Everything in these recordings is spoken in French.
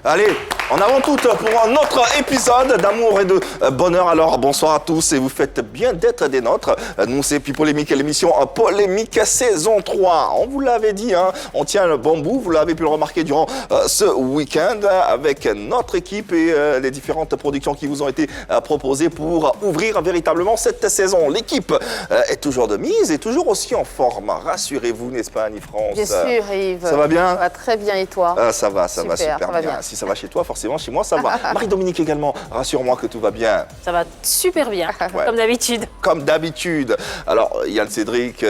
Allez, en avant toutes pour un autre épisode d'amour et de bonheur. Alors bonsoir à tous et vous faites bien d'être des nôtres. Nous c'est Puis Polémique, l'émission Polémique saison 3. On vous l'avait dit, hein, on tient le bon bout. Vous l'avez pu le remarquer durant ce week-end avec notre équipe et les différentes productions qui vous ont été proposées pour ouvrir véritablement cette saison. L'équipe est toujours de mise et toujours aussi en forme. Rassurez-vous, n'est-ce pas, Annie-France? Bien sûr, Yves. Ça va bien? Ça va très bien et toi? Ça va super bien. Si ça va chez toi, forcément chez moi ça va. Marie-Dominique également, rassure-moi que tout va bien. Ça va super bien, comme d'habitude. Comme d'habitude. Alors, Yann Cédric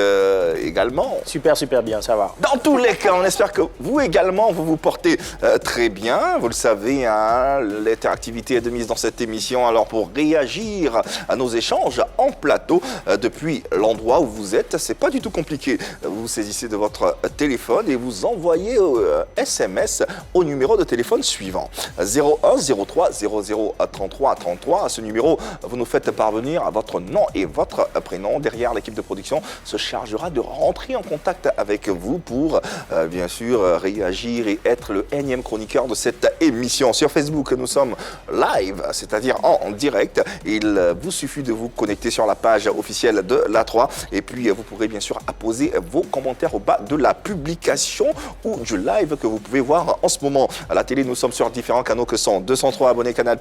également. Super bien, ça va. Dans tous les cas, on espère que vous également, vous vous portez très bien. Vous le savez, hein, l'interactivité est de mise dans cette émission. Alors, pour réagir à nos échanges en plateau, depuis l'endroit où vous êtes, c'est pas du tout compliqué. Vous saisissez de votre téléphone et vous envoyez SMS au numéro de téléphone suivant. 01 03 00 33 33. À ce numéro, vous nous faites parvenir votre nom et votre prénom. Derrière, l'équipe de production se chargera de rentrer en contact avec vous pour, bien sûr, réagir et être le énième chroniqueur de cette émission. Sur Facebook, nous sommes live, c'est-à-dire en direct. Il vous suffit de vous connecter sur la page officielle de l'A3 et puis vous pourrez bien sûr apposer vos commentaires au bas de la publication ou du live que vous pouvez voir en ce moment. À la télé, nous sommes sur différents canaux que sont 203 abonnés Canal+,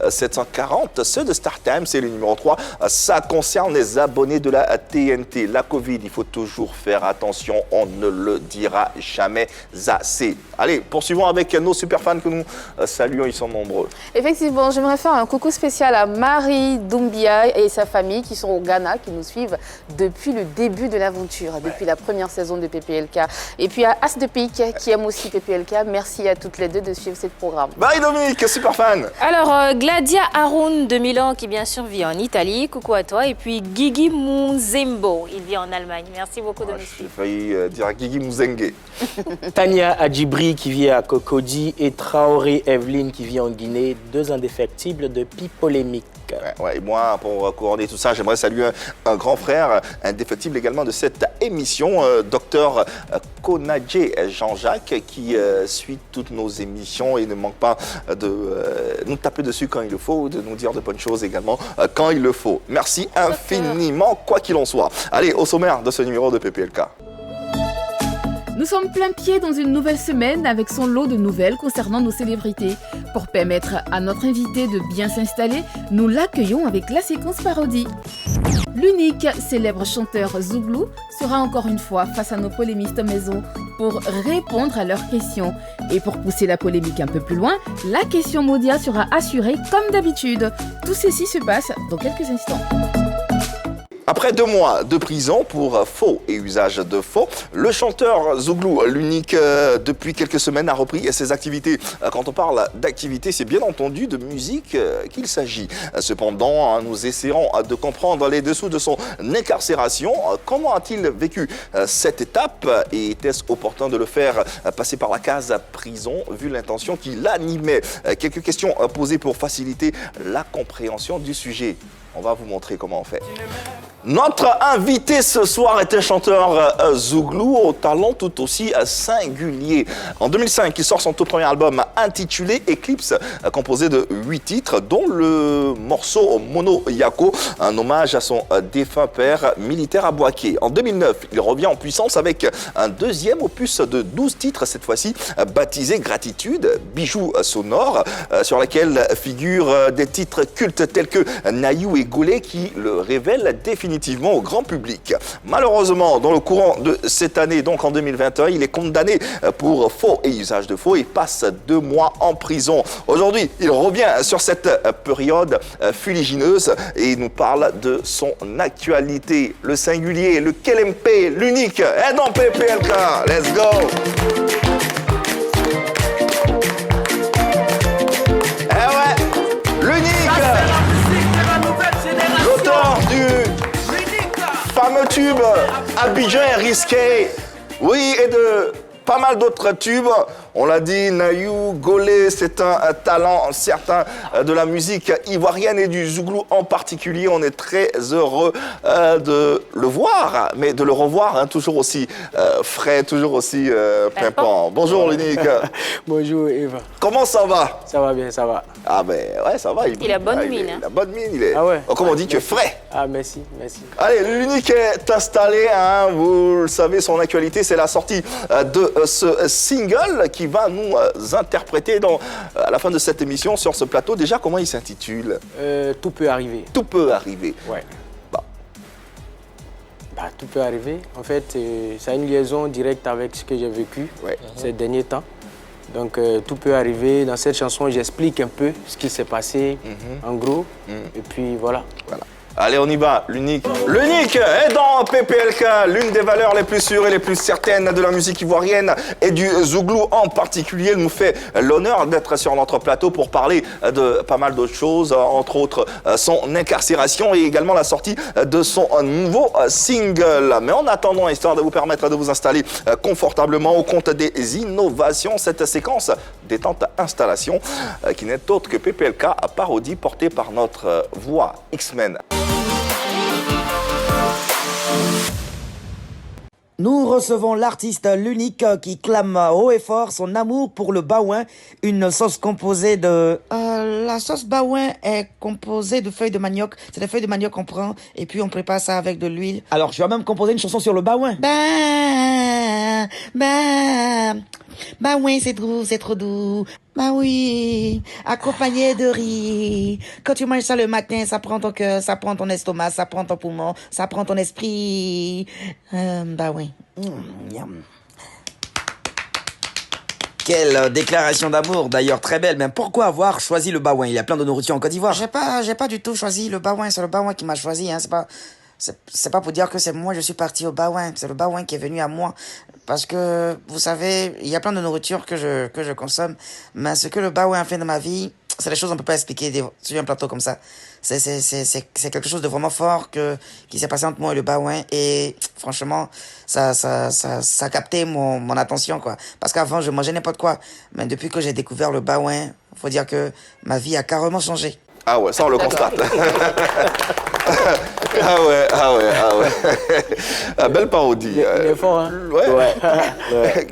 740, ceux de StarTime, c'est le numéro 3. Ça concerne les abonnés de la TNT. La Covid, il faut toujours faire attention, on ne le dira jamais assez. Allez, poursuivons avec nos super fans que nous saluons, ils sont nombreux. Effectivement, j'aimerais faire un coucou spécial à Marie Doumbia et sa famille qui sont au Ghana, qui nous suivent depuis le début de l'aventure, depuis la première saison de PPLK. Et puis à As de Pique, qui aime aussi PPLK. Merci à toutes les deux de suivre ce programme. Marie-Dominique, super fan. Alors, Gladia Haroun de Milan, qui bien sûr vit en Italie, coucou à toi. Et puis Guigui Muzembo, il vit en Allemagne. Merci beaucoup de nous suivre. J'ai failli dire Guigui Mouzengue. Tania Adjibri qui vit à Cocody et Traoré Evelyne qui vit en Guinée, deux indéfectibles de Puis Polémique. Ouais, et moi, pour couronner tout ça, j'aimerais saluer un grand frère, indéfectible également de cette émission, docteur Konadje Jean-Jacques, qui suit toutes nos émissions et ne manque pas de nous taper dessus quand il le faut, de nous dire de bonnes choses également quand il le faut. Merci infiniment, quoi qu'il en soit. Allez, au sommaire de ce numéro de PPLK. Nous sommes plein pied dans une nouvelle semaine avec son lot de nouvelles concernant nos célébrités. Pour permettre à notre invité de bien s'installer, nous l'accueillons avec la séquence parodie. L'unique célèbre chanteur Zouglou sera encore une fois face à nos polémistes maison pour répondre à leurs questions. Et pour pousser la polémique un peu plus loin, la question Modia sera assurée comme d'habitude. Tout ceci se passe dans quelques instants. Après 2 mois de prison pour faux et usage de faux, le chanteur Zouglou, l'unique depuis quelques semaines, a repris ses activités. Quand on parle d'activité, c'est bien entendu de musique qu'il s'agit. Cependant, nous essaierons de comprendre les dessous de son incarcération. Comment a-t-il vécu cette étape et était-ce opportun de le faire passer par la case prison vu l'intention qui l'animait? Quelques questions posées pour faciliter la compréhension du sujet. On va vous montrer comment on fait. Notre invité ce soir est un chanteur Zouglou au talent tout aussi singulier. En 2005, il sort son tout premier album intitulé Eclipse, composé de 8 titres, dont le morceau Mono Yako, un hommage à son défunt père militaire à Bouaké. En 2009, il revient en puissance avec un deuxième opus de 12 titres, cette fois-ci baptisé Gratitude, bijou sonore, sur lequel figurent des titres cultes tels que Naïou et Gaulet qui le révèlent définitivement au grand public. Malheureusement, dans le courant de cette année, donc en 2021, il est condamné pour faux et usage de faux et passe 2 mois en prison. Aujourd'hui, il revient sur cette période fuligineuse et nous parle de son actualité. Le singulier, le KLMP, l'unique, est dans PPLK. Let's go! Fameux tube Abidjan est risqué, oui, et de pas mal d'autres tubes. On l'a dit, Nayou Golé, c'est un talent certain de la musique ivoirienne et du zouglou en particulier. On est très heureux de le voir, mais de le revoir, hein, toujours aussi frais, toujours aussi pimpant. Bonjour l'unique. Bonjour Eva. Comment ça va? Ça va bien, ça va. Ah ben ouais, ça va. Il a bonne mine. Il a bonne mine, il est. Ah ouais. Comme on dit, tu es frais. Ah merci, merci. Allez, l'unique est installé, hein, vous le savez, son actualité, c'est la sortie de ce single qui va nous interpréter à la fin de cette émission sur ce plateau. Déjà, comment il s'intitule? Tout peut arriver. Tout peut arriver. Ouais. Bah. Tout peut arriver. En fait, ça a une liaison directe avec ce que j'ai vécu ces derniers temps. Donc, tout peut arriver. Dans cette chanson, j'explique un peu ce qui s'est passé, en gros. Et puis, voilà. Allez, on y va, l'unique. L'unique est dans PPLK, l'une des valeurs les plus sûres et les plus certaines de la musique ivoirienne et du zouglou en particulier. Elle nous fait l'honneur d'être sur notre plateau pour parler de pas mal d'autres choses, entre autres son incarcération et également la sortie de son nouveau single. Mais en attendant, histoire de vous permettre de vous installer confortablement au compte des innovations, cette séquence détente installation qui n'est autre que PPLK à parodie portée par notre voix X-Men. Nous recevons l'artiste l'unique qui clame haut et fort son amour pour le baouin, une sauce composée de... la sauce baouin est composée de feuilles de manioc. C'est des feuilles de manioc qu'on prend et puis on prépare ça avec de l'huile. Alors je vais même composer une chanson sur le baouin. Baouin c'est doux, c'est trop doux. Bah oui, accompagné de riz. Quand tu manges ça le matin, ça prend ton cœur, ça prend ton estomac, ça prend ton poumon, ça prend ton esprit. Bah oui. Miam. Quelle déclaration d'amour, d'ailleurs très belle. Mais pourquoi avoir choisi le baouin? Il y a plein de nourriture en Côte d'Ivoire. J'ai pas du tout choisi le baouin. C'est le baouin qui m'a choisi. Hein. C'est pas pour dire que c'est moi je suis parti au baouin. C'est le baouin qui est venu à moi. Parce que, vous savez, il y a plein de nourriture que je consomme. Mais ce que le baouin a fait dans ma vie, c'est des choses qu'on peut pas expliquer sur un plateau comme ça. C'est quelque chose de vraiment fort qui s'est passé entre moi et le baouin. Et franchement, ça a capté mon attention, quoi. Parce qu'avant, je mangeais n'importe quoi. Mais depuis que j'ai découvert le baouin, faut dire que ma vie a carrément changé. Ah ouais, ça on le constate. Ah ouais. Belle parodie. Il est fort, hein?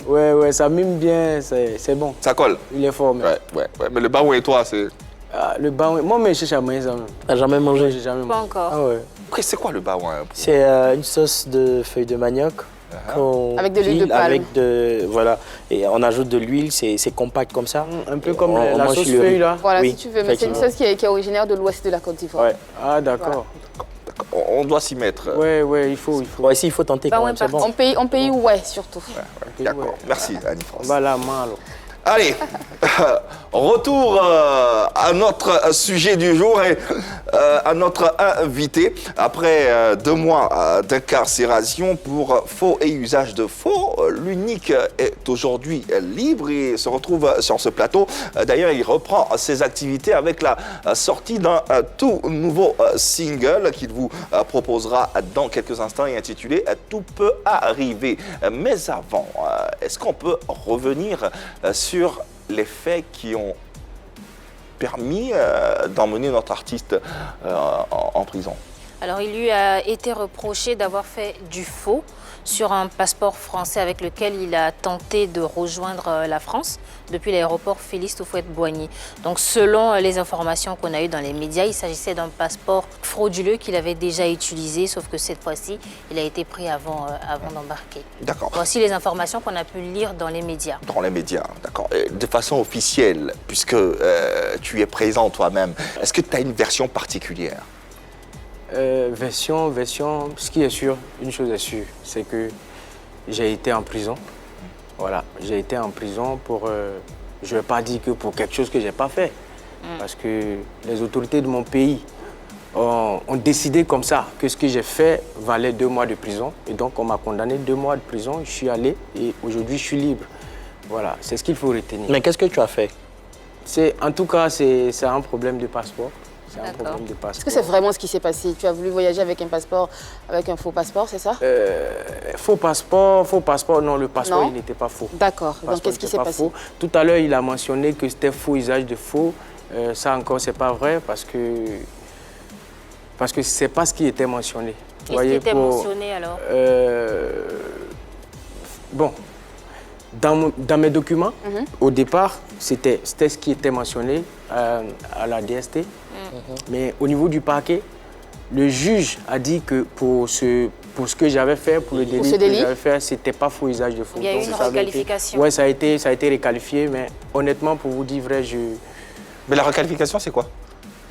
Ouais, ça mime bien, c'est bon. Ça colle. Il est fort, mais... Ouais. Mais le baouin et toi, c'est... le baouin... Moi, mais je sais jamais ça. T'as jamais mangé? J'ai jamais Pas mangé. encore. Ah ouais. Après, c'est quoi le baouin? C'est une sauce de feuilles de manioc. Avec de l'huile de palme. Voilà. Et on ajoute de l'huile, c'est compact comme ça. Un peu comme la sauce feuille, là. Voilà, Oui, si tu veux. Mais c'est une sauce qui est originaire de l'ouest de la Côte d'Ivoire. Ouais. Ah, d'accord. On doit s'y mettre. Ouais, il faut. Ouais, si, il faut tenter Bah quand ouais, même, c'est bon. En pays, ouais, surtout. D'accord. Merci, Annie-France. Bah là, malo. Allez, retour à notre sujet du jour et à notre invité. Après 2 mois d'incarcération pour faux et usage de faux, l'unique est aujourd'hui libre et se retrouve sur ce plateau. D'ailleurs, il reprend ses activités avec la sortie d'un tout nouveau single qu'il vous proposera dans quelques instants et intitulé « Tout peut arriver ». Mais avant, est-ce qu'on peut revenir sur les faits qui ont permis d'emmener notre artiste en prison? Alors, il lui a été reproché d'avoir fait du faux sur un passeport français avec lequel il a tenté de rejoindre la France depuis l'aéroport Félix Houphouët-Boigny. Donc, selon les informations qu'on a eues dans les médias, il s'agissait d'un passeport frauduleux qu'il avait déjà utilisé, sauf que cette fois-ci, il a été pris avant d'embarquer. D'accord. Voici les informations qu'on a pu lire dans les médias. Dans les médias, d'accord. De façon officielle, puisque tu es présent toi-même, est-ce que tu as une version particulière? Version, ce qui est sûr, une chose est sûre, c'est que j'ai été en prison. Voilà, j'ai été en prison pour, je ne vais pas dire que pour quelque chose que je n'ai pas fait. Parce que les autorités de mon pays ont décidé comme ça que ce que j'ai fait valait 2 mois de prison. Et donc on m'a condamné 2 mois de prison, je suis allé et aujourd'hui je suis libre. Voilà, c'est ce qu'il faut retenir. Mais qu'est-ce que tu as fait? En tout cas, c'est un problème de passeport. C'est un D'accord. problème de passeport. Est-ce que c'est vraiment ce qui s'est passé? Tu as voulu voyager avec un passeport, avec un faux passeport, c'est ça? Faux passeport, non, le passeport, Non. il n'était pas faux. D'accord. Le Donc, passeport qu'est-ce qui n'était s'est pas passé? faux. Tout à l'heure, il a mentionné que c'était faux usage de faux. Ça encore, c'est pas vrai parce que c'est pas ce qui était mentionné. Qu'est-ce qui était mentionné alors? Bon, dans mes documents, au départ, c'était ce qui était mentionné à la DST. Mais au niveau du parquet, le juge a dit que pour ce que j'avais fait, pour le délit que j'avais fait, c'était pas faux usage de faux. Il y a eu Donc, une ça avait requalification. Oui, ça a été requalifié, mais honnêtement, pour vous dire vrai, Mais la requalification, c'est quoi?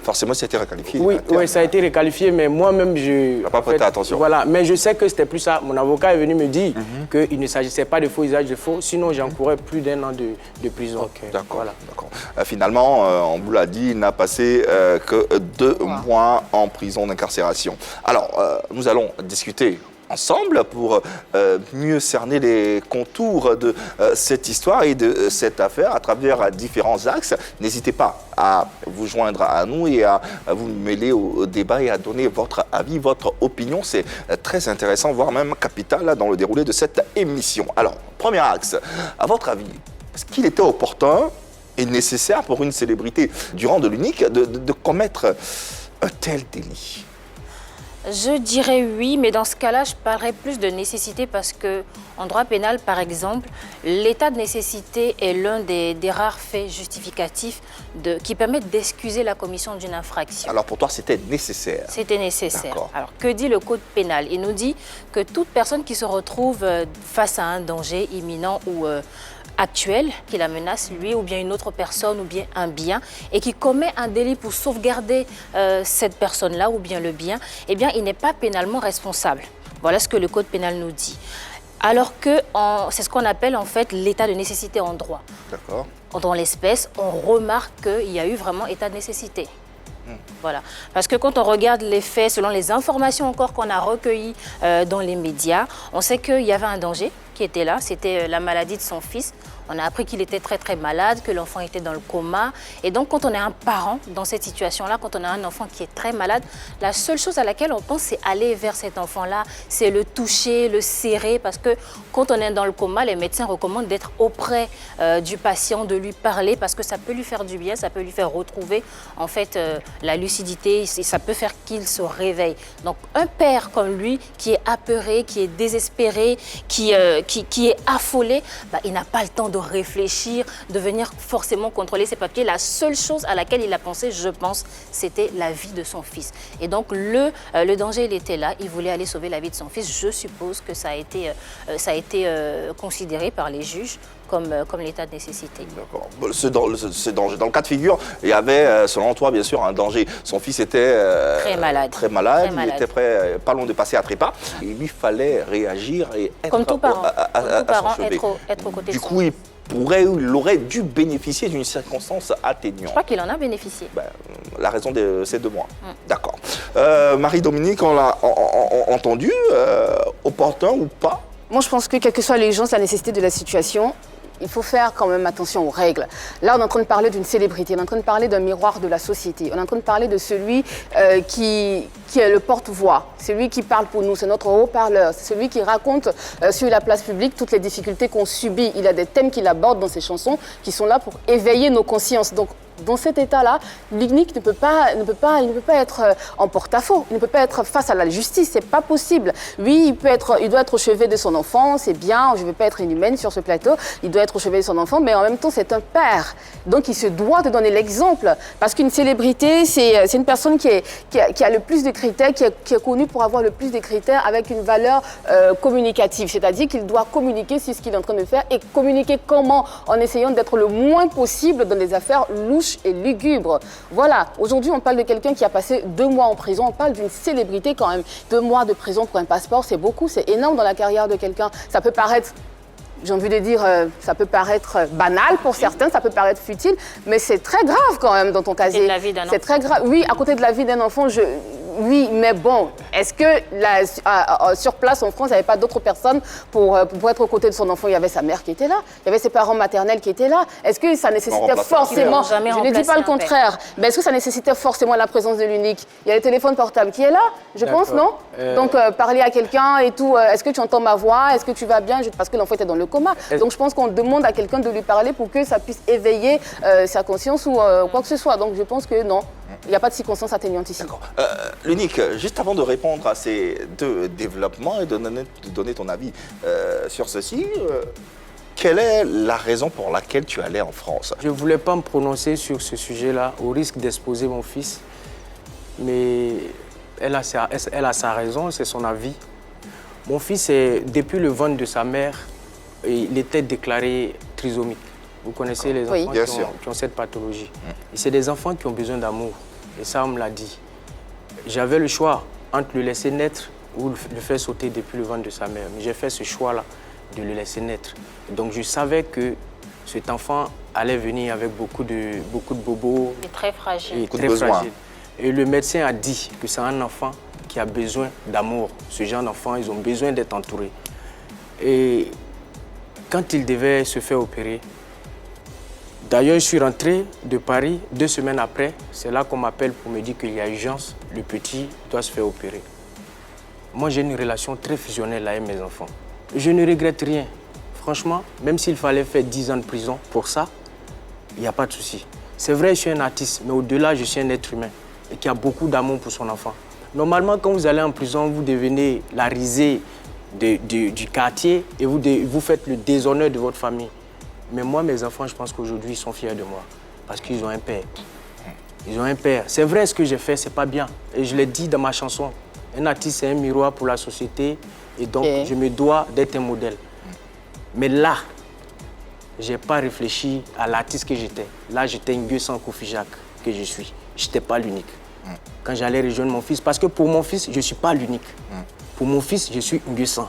Forcément, c'était requalifié. Oui, ça a été requalifié, mais moi-même, je... n'as pas prêté attention. Voilà, mais je sais que c'était plus ça. Mon avocat est venu me dire qu'il ne s'agissait pas de faux usage de faux, sinon j'encourais plus d'1 an de prison. D'accord. Voilà. Finalement, on vous l'a dit, il n'a passé que 2 mois en prison d'incarcération. Alors, nous allons discuter ensemble pour mieux cerner les contours de cette histoire et de cette affaire à travers différents axes. N'hésitez pas à vous joindre à nous et à vous mêler au débat et à donner votre avis, votre opinion. C'est très intéressant, voire même capital dans le déroulé de cette émission. Alors, premier axe, à votre avis, est-ce qu'il était opportun et nécessaire pour une célébrité du rang de l'unique de commettre un tel délit? Je dirais oui, mais dans ce cas-là, je parlerais plus de nécessité parce qu'en droit pénal, par exemple, l'état de nécessité est l'un des rares faits justificatifs qui permettent d'excuser la commission d'une infraction. Alors pour toi, c'était nécessaire? C'était nécessaire. D'accord. Alors que dit le Code pénal? Il nous dit que toute personne qui se retrouve face à un danger imminent ou actuel qui la menace, lui ou bien une autre personne ou bien un bien, et qui commet un délit pour sauvegarder cette personne-là ou bien le bien, eh bien, il n'est pas pénalement responsable. Voilà ce que le Code pénal nous dit. Alors que c'est ce qu'on appelle en fait l'état de nécessité en droit. D'accord. Dans l'espèce, on remarque qu'il y a eu vraiment état de nécessité. Voilà. Parce que quand on regarde les faits, selon les informations encore qu'on a recueillies dans les médias, on sait qu'il y avait un danger qui était là, c'était la maladie de son fils. On a appris qu'il était très très malade, que l'enfant était dans le coma. Et donc quand on est un parent dans cette situation-là, quand on a un enfant qui est très malade, la seule chose à laquelle on pense, c'est aller vers cet enfant-là, c'est le toucher, le serrer. Parce que quand on est dans le coma, les médecins recommandent d'être auprès du patient, de lui parler, parce que ça peut lui faire du bien, ça peut lui faire retrouver en fait la lucidité, ça peut faire qu'il se réveille. Donc un père comme lui, qui est apeuré, qui est désespéré, qui est affolé, il n'a pas le temps de réfléchir, de venir forcément contrôler ses papiers. La seule chose à laquelle il a pensé, je pense, c'était la vie de son fils. Et donc le danger, il était là, il voulait aller sauver la vie de son fils. Je suppose que ça a été considéré par les juges comme l'état de nécessité. D'accord. Ce danger. Dans le cas de figure, il y avait, selon toi, bien sûr, un danger. Son fils était très malade. Très malade. Il était pas loin de passer à trépas. Il lui fallait réagir et être comme tout parent, être aux côtés du de son coup, il aurait dû bénéficier d'une circonstance atténuante. Je crois qu'il en a bénéficié. La raison de ces 2 mois. D'accord. Marie-Dominique, on l'a entendu, opportun ou pas? Moi, je pense que quelle que soit l'urgence, la nécessité de la situation, il faut faire quand même attention aux règles. Là, on est en train de parler d'une célébrité, on est en train de parler d'un miroir de la société, on est en train de parler de celui qui est le porte-voix, celui qui parle pour nous, c'est notre haut-parleur, c'est celui qui raconte sur la place publique toutes les difficultés qu'on subit. Il a des thèmes qu'il aborde dans ses chansons qui sont là pour éveiller nos consciences. Donc, dans cet état-là, l'unique ne peut pas être en porte-à-faux, il ne peut pas être face à la justice, c'est pas possible. Oui, il doit être au chevet de son enfant, c'est bien, je ne veux pas être inhumaine sur ce plateau, il doit être au chevet de son enfant, mais en même temps, c'est un père. Donc, il se doit de donner l'exemple, parce qu'une célébrité, c'est une personne qui a le plus de critères, qui est connue pour avoir le plus de critères avec une valeur communicative, c'est-à-dire qu'il doit communiquer sur ce qu'il est en train de faire et communiquer comment, en essayant d'être le moins possible dans des affaires louches et lugubre. Voilà, aujourd'hui on parle de quelqu'un qui a passé 2 mois en prison, on parle d'une célébrité quand même. 2 mois de prison pour un passeport, c'est beaucoup, c'est énorme dans la carrière de quelqu'un. Ça peut paraître, j'ai envie de dire, ça peut paraître banal pour certains, ça peut paraître futile, mais c'est très grave quand même dans ton casier. C'est la vie d'un enfant. C'est très grave, oui, à côté de la vie d'un enfant, oui, mais bon, Est-ce que sur place en France, il n'y avait pas d'autres personnes pour être aux côtés de son enfant? Il y avait sa mère qui était là, il y avait ses parents maternels qui étaient là. Est-ce que ça nécessitait forcément, je ne dis pas le contraire, mais est-ce que ça nécessitait forcément la présence de l'unique? Il y a le téléphone portable qui est là, je pense, non? Donc parler à quelqu'un et tout, est-ce que tu entends ma voix? Est-ce que tu vas bien? Parce que l'enfant était dans le coma. Donc je pense qu'on demande à quelqu'un de lui parler pour que ça puisse éveiller sa conscience ou quoi que ce soit. Donc je pense que non, il n'y a pas de circonstances atténuantes ici. D'accord. L'unique, juste avant de répondre à ces deux développements et de donner ton avis sur ceci, quelle est la raison pour laquelle tu allais en France? Je ne voulais pas me prononcer sur ce sujet-là, au risque d'exposer mon fils. Mais elle a sa raison, c'est son avis. Mon fils, depuis le ventre de sa mère, il était déclaré trisomique. Vous connaissez les enfants qui ont cette pathologie. Et c'est des enfants qui ont besoin d'amour. Et ça, on me l'a dit. J'avais le choix entre le laisser naître ou le faire sauter depuis le ventre de sa mère. Mais j'ai fait ce choix-là de le laisser naître. Donc je savais que cet enfant allait venir avec beaucoup de bobos. Il est très fragile. Et le médecin a dit que c'est un enfant qui a besoin d'amour. Ce genre d'enfants, ils ont besoin d'être entourés. Et quand il devait se faire opérer, d'ailleurs, je suis rentré de Paris 2 semaines après. C'est là qu'on m'appelle pour me dire qu'il y a urgence. Le petit doit se faire opérer. Moi, j'ai une relation très fusionnelle avec mes enfants. Je ne regrette rien. Franchement, même s'il fallait faire 10 ans de prison pour ça, il n'y a pas de souci. C'est vrai, je suis un artiste, mais au-delà, je suis un être humain et qui a beaucoup d'amour pour son enfant. Normalement, quand vous allez en prison, vous devenez la risée du quartier et vous faites le déshonneur de votre famille. Mais moi, mes enfants, je pense qu'aujourd'hui, ils sont fiers de moi parce qu'ils ont un père. Ils ont un père. C'est vrai, ce que j'ai fait, c'est pas bien. Et je l'ai dit dans ma chanson. Un artiste, c'est un miroir pour la société et donc je me dois d'être un modèle. Mais là, je n'ai pas réfléchi à l'artiste que j'étais. Là, j'étais Nguessan Kofi Jacques que je suis. Je n'étais pas l'unique. Quand j'allais rejoindre mon fils, parce que pour mon fils, je ne suis pas l'unique. Pour mon fils, je suis Nguessan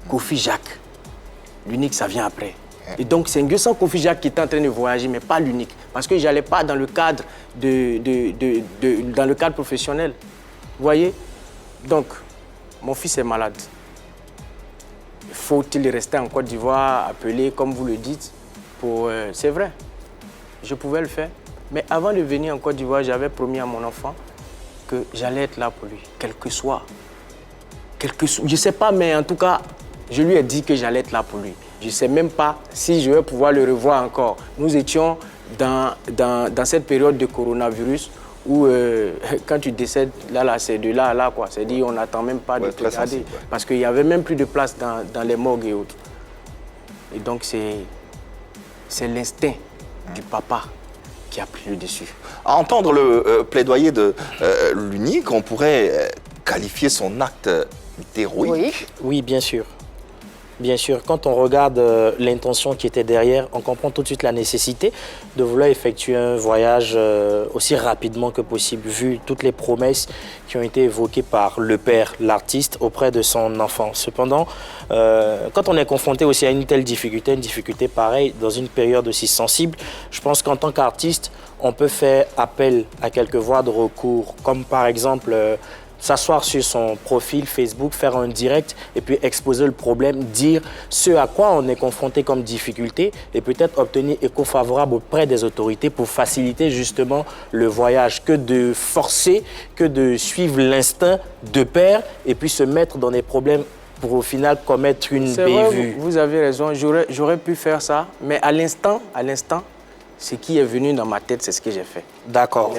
Kofi Jacques. L'unique, ça vient après. Et donc, c'est Nguessan Kofi Jacques qui était en train de voyager, mais pas l'unique. Parce que je n'allais pas dans le cadre, dans le cadre professionnel. Vous voyez? Donc, mon fils est malade. Faut-il rester en Côte d'Ivoire, appelé, comme vous le dites, pour... c'est vrai, je pouvais le faire. Mais avant de venir en Côte d'Ivoire, j'avais promis à mon enfant que j'allais être là pour lui, quel que soit. Je ne sais pas, mais en tout cas, je lui ai dit que j'allais être là pour lui. Je ne sais même pas si je vais pouvoir le revoir encore. Nous étions dans cette période de coronavirus où quand tu décèdes, là c'est de là à là, quoi. C'est-à-dire on n'attend même pas de te garder. Parce qu'il n'y avait même plus de place dans les morgues et autres. Et donc c'est l'instinct du papa qui a pris le dessus. À entendre le plaidoyer de l'unique, on pourrait qualifier son acte d'héroïque. Oui, bien sûr. Bien sûr, quand on regarde l'intention qui était derrière, on comprend tout de suite la nécessité de vouloir effectuer un voyage aussi rapidement que possible, vu toutes les promesses qui ont été évoquées par le père, l'artiste, auprès de son enfant. Cependant, quand on est confronté aussi à une telle difficulté, une difficulté pareille, dans une période aussi sensible, je pense qu'en tant qu'artiste, on peut faire appel à quelques voies de recours, comme par exemple... s'asseoir sur son profil Facebook, faire un direct et puis exposer le problème, dire ce à quoi on est confronté comme difficulté et peut-être obtenir écho favorable auprès des autorités pour faciliter justement le voyage, que de forcer, que de suivre l'instinct de père et puis se mettre dans des problèmes pour au final commettre une bévue. Vous avez raison, j'aurais pu faire ça, mais à l'instant, ce qui est venu dans ma tête, c'est ce que j'ai fait. D'accord,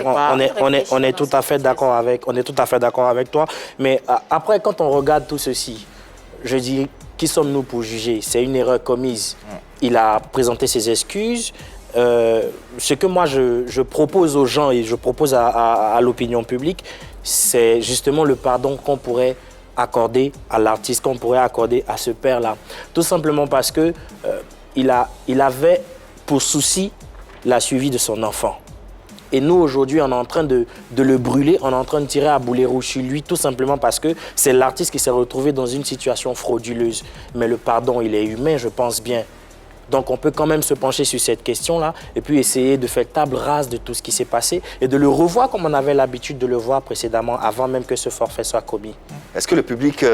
on est tout à fait d'accord avec toi. Mais après, quand on regarde tout ceci, je dis, qui sommes-nous pour juger? C'est une erreur commise. Il a présenté ses excuses. Ce que moi, je propose aux gens et je propose à l'opinion publique, c'est justement le pardon qu'on pourrait accorder à l'artiste, qu'on pourrait accorder à ce père-là. Tout simplement parce que il avait pour souci la suivi de son enfant. Et nous, aujourd'hui, on est en train de le brûler, on est en train de tirer à boulet rouge sur lui, tout simplement parce que c'est l'artiste qui s'est retrouvé dans une situation frauduleuse. Mais le pardon, il est humain, je pense bien. Donc on peut quand même se pencher sur cette question-là et puis essayer de faire table rase de tout ce qui s'est passé et de le revoir comme on avait l'habitude de le voir précédemment, avant même que ce forfait soit commis. Est-ce que le public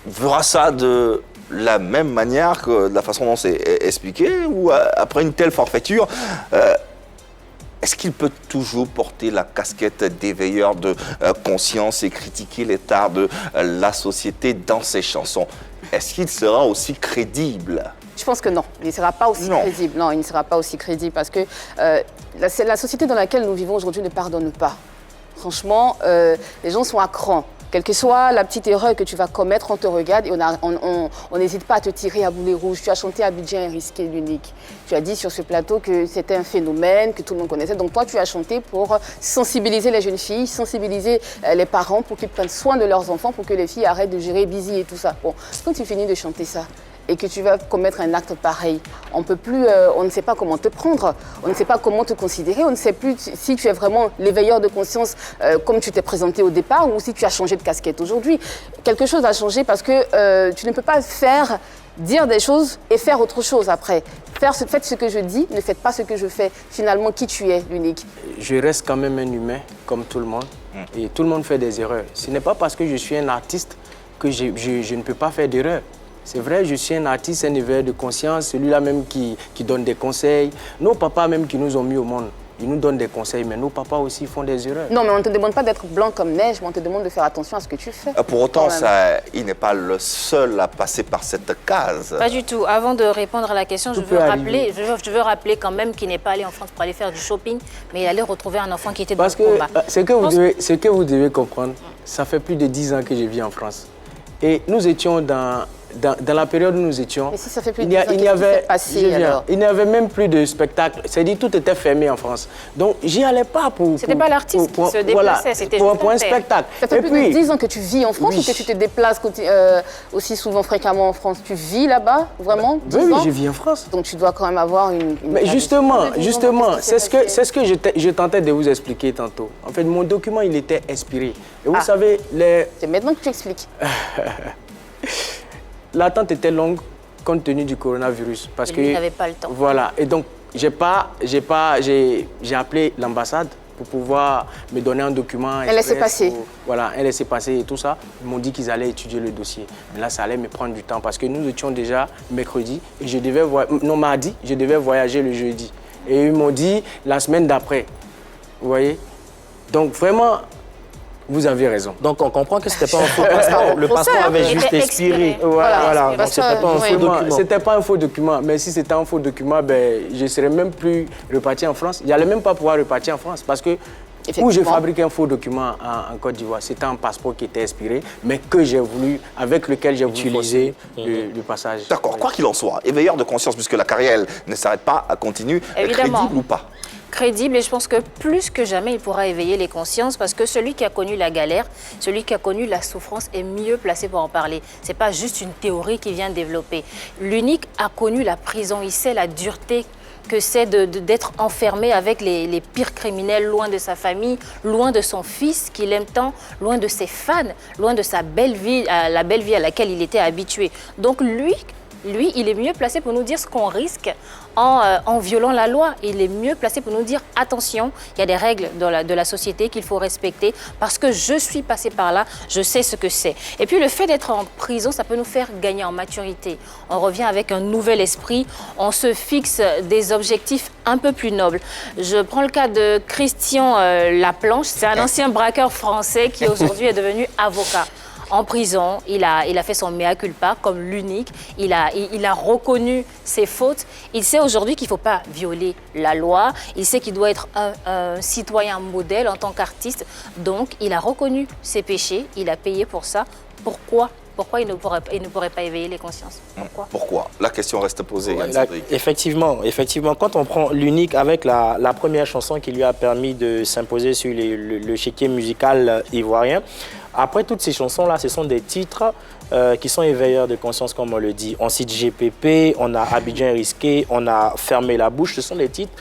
verra ça de la même manière que de la façon dont c'est expliqué, ou après une telle forfaiture, est-ce qu'il peut toujours porter la casquette d'éveilleur de conscience et critiquer l'état de la société dans ses chansons? Est-ce qu'il sera aussi crédible? Je pense que non, il ne sera pas aussi crédible. Non, il ne sera pas aussi crédible parce que la société dans laquelle nous vivons aujourd'hui ne pardonne pas. Franchement, les gens sont à cran. Quelle que soit la petite erreur que tu vas commettre, on te regarde et on n'hésite pas à te tirer à boulet rouge. Tu as chanté Abidjan est risqué, l'unique. Tu as dit sur ce plateau que c'était un phénomène, que tout le monde connaissait. Donc toi, tu as chanté pour sensibiliser les jeunes filles, sensibiliser les parents pour qu'ils prennent soin de leurs enfants, pour que les filles arrêtent de gérer busy et tout ça. Bon, quand tu finis de chanter ça, et que tu vas commettre un acte pareil, on ne sait pas comment te prendre, on ne sait pas comment te considérer, on ne sait plus si tu es vraiment l'éveilleur de conscience comme tu t'es présenté au départ ou si tu as changé de casquette aujourd'hui. Quelque chose a changé parce que tu ne peux pas dire des choses et faire autre chose après. Faites ce que je dis, ne faites pas ce que je fais. Finalement, qui tu es, l'unique? Je reste quand même un humain, comme tout le monde, et tout le monde fait des erreurs. Ce n'est pas parce que je suis un artiste que je ne peux pas faire d'erreurs. C'est vrai, je suis un artiste, un éveilleur de conscience, celui-là même qui donne des conseils. Nos papas même qui nous ont mis au monde, ils nous donnent des conseils, mais nos papas aussi font des erreurs. Non, mais on ne te demande pas d'être blanc comme neige, mais on te demande de faire attention à ce que tu fais. Pour autant, il n'est pas le seul à passer par cette case. Pas du tout. Avant de répondre à la question, je veux rappeler quand même qu'il n'est pas allé en France pour aller faire du shopping, mais il allait retrouver un enfant qui était dans le combat. Ce que vous devez comprendre, ça fait plus de 10 ans que je vis en France. Et nous étions dans la période où nous étions, mais si ça fait plus de 10 ans, il n'y avait même plus de spectacle. C'est-à-dire tout était fermé en France. Donc, j'y allais pas pour... C'était pas l'artiste qui se déplaçait, c'était pour un spectacle. Ça fait plus de 10 ans que tu vis en France ou que tu te déplaces aussi souvent, fréquemment en France? Tu vis là-bas, vraiment? Oui, je vis en France. Donc, tu dois quand même avoir une mais justement, c'est ce que je tentais de vous expliquer tantôt. En fait, mon document, il était inspiré. Et vous savez, c'est maintenant que tu expliques. L'attente était longue compte tenu du coronavirus. Parce il n'avait pas le temps. Voilà. Et donc, j'ai appelé l'ambassade pour pouvoir me donner un document. Un laissez-passer. Voilà, un laissez-passer et tout ça. Ils m'ont dit qu'ils allaient étudier le dossier. Mais là, ça allait me prendre du temps parce que nous étions déjà mercredi et mardi, je devais voyager le jeudi. Et ils m'ont dit la semaine d'après. Vous voyez? Donc, vraiment... Vous avez raison. Donc on comprend que c'était pas un faux passeport. Le passeport avait juste expiré. Voilà. Donc c'était pas un faux document. C'était pas un faux document. Mais si c'était un faux document, je ne serais même plus reparti en France. Je n'allais même pas pouvoir repartir en France parce que où je fabriquais un faux document en Côte d'Ivoire, c'était un passeport qui était expiré, mais avec lequel j'ai voulu utiliser le passage. D'accord, quoi qu'il en soit, éveilleur de conscience, puisque la carrière ne s'arrête pas, elle continue, crédible ou pas? Crédible, et je pense que plus que jamais, il pourra éveiller les consciences parce que celui qui a connu la galère, celui qui a connu la souffrance est mieux placé pour en parler. Ce n'est pas juste une théorie qu'il vient développer. L'unique a connu la prison, il sait la dureté que c'est d'être enfermé avec les pires criminels, loin de sa famille, loin de son fils qu'il aime tant, loin de ses fans, loin de sa belle vie, la belle vie à laquelle il était habitué. Donc lui, il est mieux placé pour nous dire ce qu'on risque en violant la loi. Il est mieux placé pour nous dire attention, il y a des règles de la société qu'il faut respecter parce que je suis passé par là, je sais ce que c'est. Et puis le fait d'être en prison, ça peut nous faire gagner en maturité. On revient avec un nouvel esprit, on se fixe des objectifs un peu plus nobles. Je prends le cas de Christian Laplanche, c'est un ancien braqueur français qui aujourd'hui est devenu avocat. En prison, il a fait son mea culpa comme l'unique. Il a reconnu ses fautes. Il sait aujourd'hui qu'il ne faut pas violer la loi. Il sait qu'il doit être un citoyen modèle en tant qu'artiste. Donc, il a reconnu ses péchés. Il a payé pour ça. Pourquoi il ne pourrait pas éveiller les consciences? Pourquoi? La question reste posée. Effectivement, quand on prend l'unique avec la première chanson qui lui a permis de s'imposer sur le chéquier musical ivoirien, après toutes ces chansons-là, ce sont des titres qui sont éveilleurs de conscience, comme on le dit. On cite GPP, on a Abidjan risqué, on a Fermé la bouche. Ce sont des titres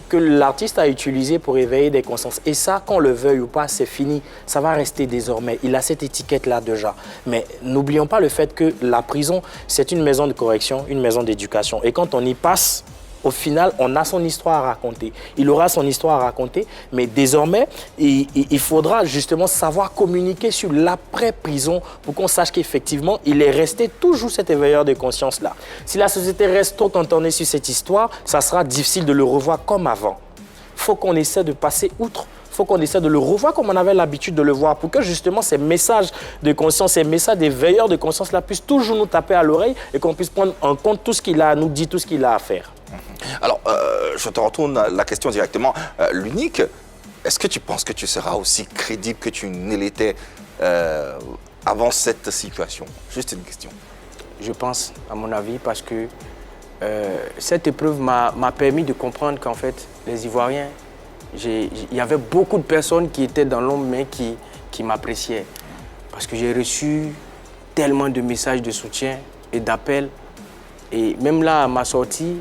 que l'artiste a utilisé pour éveiller des consciences. Et ça, qu'on le veuille ou pas, c'est fini. Ça va rester désormais. Il a cette étiquette-là déjà. Mais n'oublions pas le fait que la prison, c'est une maison de correction, une maison d'éducation. Et quand on y passe, au final, on a son histoire à raconter. Il aura son histoire à raconter, mais désormais, il faudra justement savoir communiquer sur l'après-prison pour qu'on sache qu'effectivement, il est resté toujours cet éveilleur de conscience-là. Si la société reste trop cantonnée sur cette histoire, ça sera difficile de le revoir comme avant. Il faut qu'on essaie de passer outre. Il faut qu'on essaie de le revoir comme on avait l'habitude de le voir pour que justement ces messages de conscience, ces messages des veilleurs de conscience-là puissent toujours nous taper à l'oreille et qu'on puisse prendre en compte tout ce qu'il a à nous dire, tout ce qu'il a à faire. Alors, je te retourne la question directement. L'Unique, est-ce que tu penses que tu seras aussi crédible que tu ne l'étais avant cette situation? Juste une question. Je pense, à mon avis, parce que cette épreuve m'a permis de comprendre qu'en fait, les Ivoiriens, il y avait beaucoup de personnes qui étaient dans l'ombre, mais qui m'appréciaient. Parce que j'ai reçu tellement de messages de soutien et d'appels. Et même là, à ma sortie,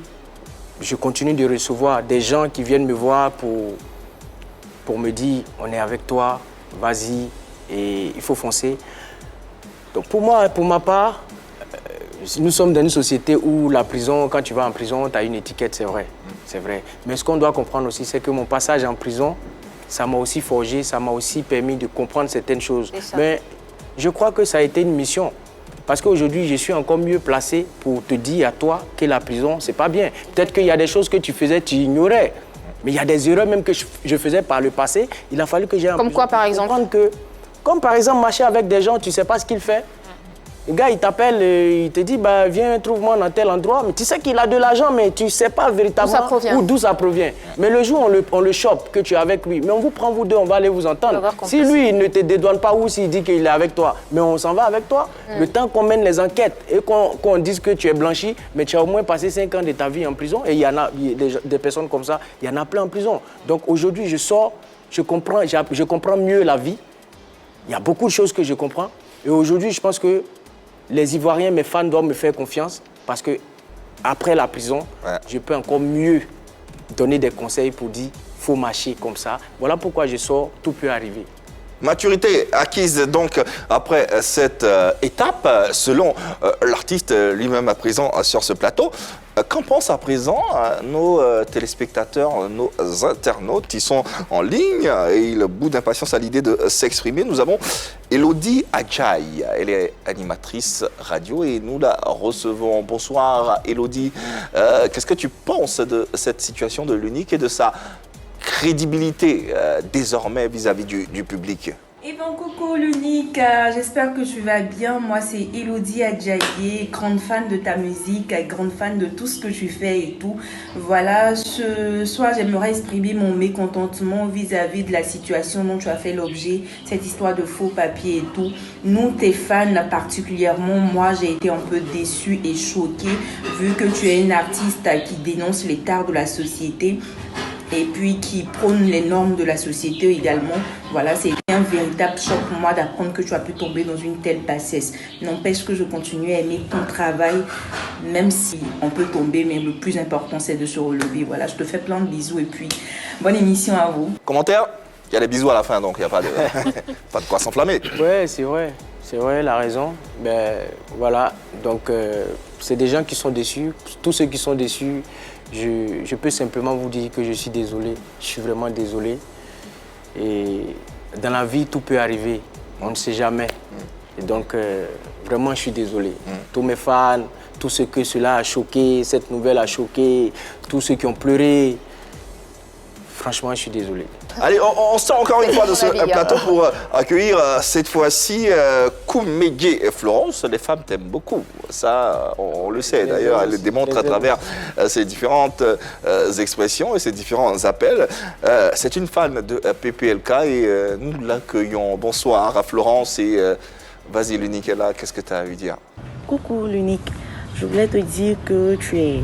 je continue de recevoir des gens qui viennent me voir pour me dire « on est avec toi, vas-y, et il faut foncer ». Donc pour moi, pour ma part, nous sommes dans une société où la prison, quand tu vas en prison, tu as une étiquette, c'est vrai. C'est vrai. Mais ce qu'on doit comprendre aussi, c'est que mon passage en prison, ça m'a aussi forgé, ça m'a aussi permis de comprendre certaines choses. Mais je crois que ça a été une mission. Parce qu'aujourd'hui, je suis encore mieux placé pour te dire à toi que la prison, c'est pas bien. Peut-être qu'il y a des choses que tu faisais, tu ignorais. Mais il y a des erreurs même que je faisais par le passé. Il a fallu que j'aie... Comme quoi, par exemple? Comme par exemple, marcher avec des gens, tu ne sais pas ce qu'ils font. Le gars, il t'appelle, il te dit, bah, viens, trouve-moi dans tel endroit. Mais tu sais qu'il a de l'argent, mais tu ne sais pas véritablement d'où ça provient. Mais le jour où on le chope, que tu es avec lui, mais on vous prend vous deux, on va aller vous entendre. Si lui, il ne te dédouane pas ou s'il dit qu'il est avec toi, mais on s'en va avec toi. Le temps qu'on mène les enquêtes et qu'on dise que tu es blanchi, mais tu as au moins passé 5 ans de ta vie en prison. Et il y en a des personnes comme ça, il y en a plein en prison. Donc aujourd'hui, je sors, je comprends mieux la vie. Il y a beaucoup de choses que je comprends. Et aujourd'hui, je pense que les Ivoiriens, mes fans, doivent me faire confiance parce que après la prison, je peux encore mieux donner des conseils pour dire « faut marcher comme ça ». Voilà pourquoi je sors, tout peut arriver. Maturité acquise donc après cette étape, selon l'artiste lui-même à présent sur ce plateau. Qu'en pensent à présent nos téléspectateurs, nos internautes qui sont en ligne et ils boudent d'impatience à l'idée de s'exprimer. Nous avons Elodie Adjaye, elle est animatrice radio et nous la recevons. Bonsoir Elodie, qu'est-ce que tu penses de cette situation de l'Unique et de sa crédibilité désormais vis-à-vis du public? Eh bien, coucou l'Unique, j'espère que tu vas bien. Moi, c'est Elodie Adjaye, grande fan de ta musique, grande fan de tout ce que tu fais et tout. Voilà, ce soir, j'aimerais exprimer mon mécontentement vis-à-vis de la situation dont tu as fait l'objet, cette histoire de faux papiers et tout. Nous, tes fans particulièrement, moi, j'ai été un peu déçue et choquée vu que tu es une artiste qui dénonce les tares de la société et puis qui prône les normes de la société également. Voilà, c'est un véritable choc pour moi d'apprendre que tu as pu tomber dans une telle bassesse. N'empêche que je continue à aimer ton travail, même si on peut tomber, mais le plus important, c'est de se relever. Voilà, je te fais plein de bisous et puis bonne émission à vous. Commentaire? Il y a des bisous à la fin, donc il n'y a pas de, pas de quoi s'enflammer. Ouais, c'est vrai. C'est vrai, elle a raison. Ben, voilà, donc c'est des gens qui sont déçus. Tous ceux qui sont déçus, je peux simplement vous dire que je suis désolé. Je suis vraiment désolé. Et dans la vie, tout peut arriver. On ne sait jamais. Et donc, vraiment, je suis désolé. Tous mes fans, tous ceux que cela a choqué, cette nouvelle a choqué, tous ceux qui ont pleuré, franchement, je suis désolé. Allez, on sort encore une fois de ce plateau pour accueillir cette fois-ci Koumégué et Florence. Les femmes t'aiment beaucoup, ça on le sait d'ailleurs, elles le démontrent à travers ces différentes expressions et ces différents appels. C'est une fan de PPLK et nous l'accueillons. Bonsoir à Florence et vas-y l'Unique est là, qu'est-ce que tu as à lui dire? Coucou l'Unique, je voulais te dire que tu es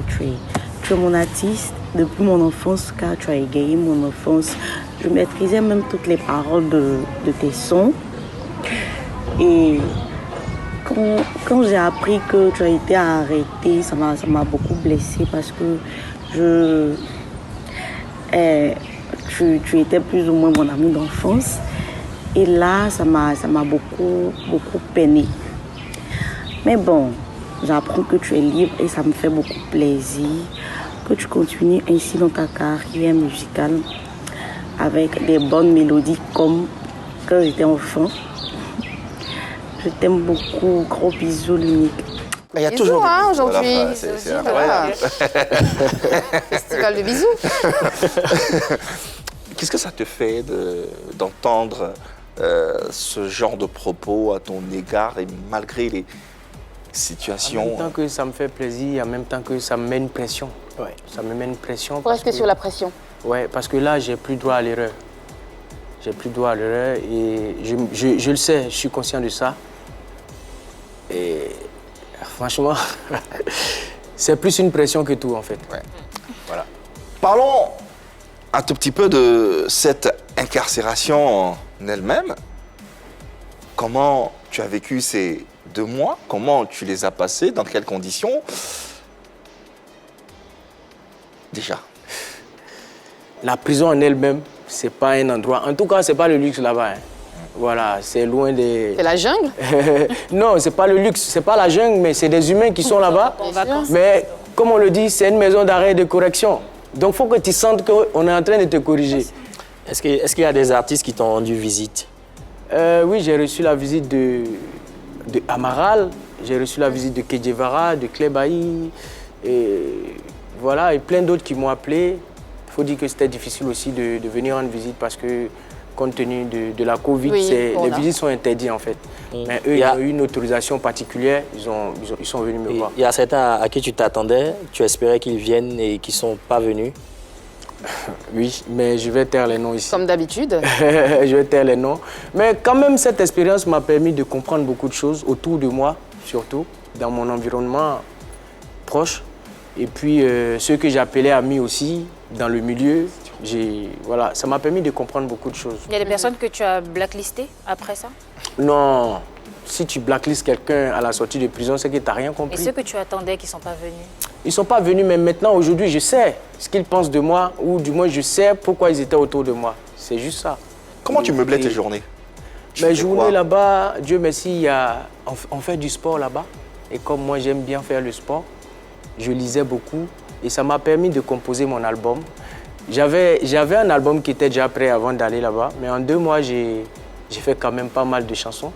mon artiste depuis mon enfance, car tu as égayé mon enfance. Je maîtrisais même toutes les paroles de tes sons. Et quand j'ai appris que tu as été arrêté, ça m'a beaucoup blessée parce que tu étais plus ou moins mon ami d'enfance. Et là, ça m'a beaucoup peiné. Mais bon, j'apprends que tu es libre et ça me fait beaucoup plaisir que tu continues ainsi dans ta carrière musicale avec des bonnes mélodies comme quand j'étais enfant. Je t'aime beaucoup. Gros bisous, l'unique. Il y a Bisous, toujours hein, des bisous à la aujourd'hui. fin, c'est incroyable. Festival de bisous. Qu'est-ce que ça te fait d'entendre ce genre de propos à ton égard et malgré les situations? En même temps que ça me fait plaisir, en même temps que ça me met une pression. Ouais, ça me met une pression. Pour rester sur la pression. Ouais, parce que là, j'ai plus droit à l'erreur. J'ai plus droit à l'erreur et je le sais, je suis conscient de ça. Et franchement, c'est plus une pression que tout en fait. Ouais. Voilà. Parlons un tout petit peu de cette incarcération en elle-même. Comment tu as vécu ces 2 mois? Comment tu les as passés? Dans quelles conditions? Déjà. La prison en elle-même, c'est pas un endroit. En tout cas, c'est pas le luxe là-bas. Hein. Voilà, c'est loin des. C'est la jungle? Non, c'est pas le luxe, c'est pas la jungle, mais c'est des humains qui sont là-bas. Mais comme on le dit, c'est une maison d'arrêt et de correction. Donc, il faut que tu sentes qu'on est en train de te corriger. Est-ce qu'il y a des artistes qui t'ont rendu visite? Oui, j'ai reçu la visite de Amaral, j'ai reçu la visite de Kedjevara, de Klebaï, et voilà, et plein d'autres qui m'ont appelé. Il faut dire que c'était difficile aussi de venir rendre visite parce que, compte tenu de la Covid, oui, les visites sont interdites en fait. Mais eux, ils ont eu une autorisation particulière, ils sont venus me voir. Il y a certains à qui tu t'attendais, tu espérais qu'ils viennent et qui ne sont pas venus? Oui, mais je vais taire les noms ici. Comme d'habitude. Je vais taire les noms. Mais quand même, cette expérience m'a permis de comprendre beaucoup de choses autour de moi, surtout, dans mon environnement proche. Et puis, ceux que j'appelais amis aussi, dans le milieu, voilà, ça m'a permis de comprendre beaucoup de choses. Il y a des personnes que tu as blacklistées après ça? Non, si tu blacklistes quelqu'un à la sortie de prison, c'est que tu n'as rien Et compris. ceux que tu attendais qui ne sont pas venus? Ils ne sont pas venus, mais maintenant, aujourd'hui, je sais ce qu'ils pensent de moi, ou du moins, je sais pourquoi ils étaient autour de moi. C'est juste ça. Comment tu meublais tes journées? Mes journées là-bas, Dieu merci, on fait du sport là-bas. Et comme moi, j'aime bien faire le sport, je lisais beaucoup. Et ça m'a permis de composer mon album. J'avais un album qui était déjà prêt avant d'aller là-bas. Mais en 2 mois, j'ai fait quand même pas mal de chansons.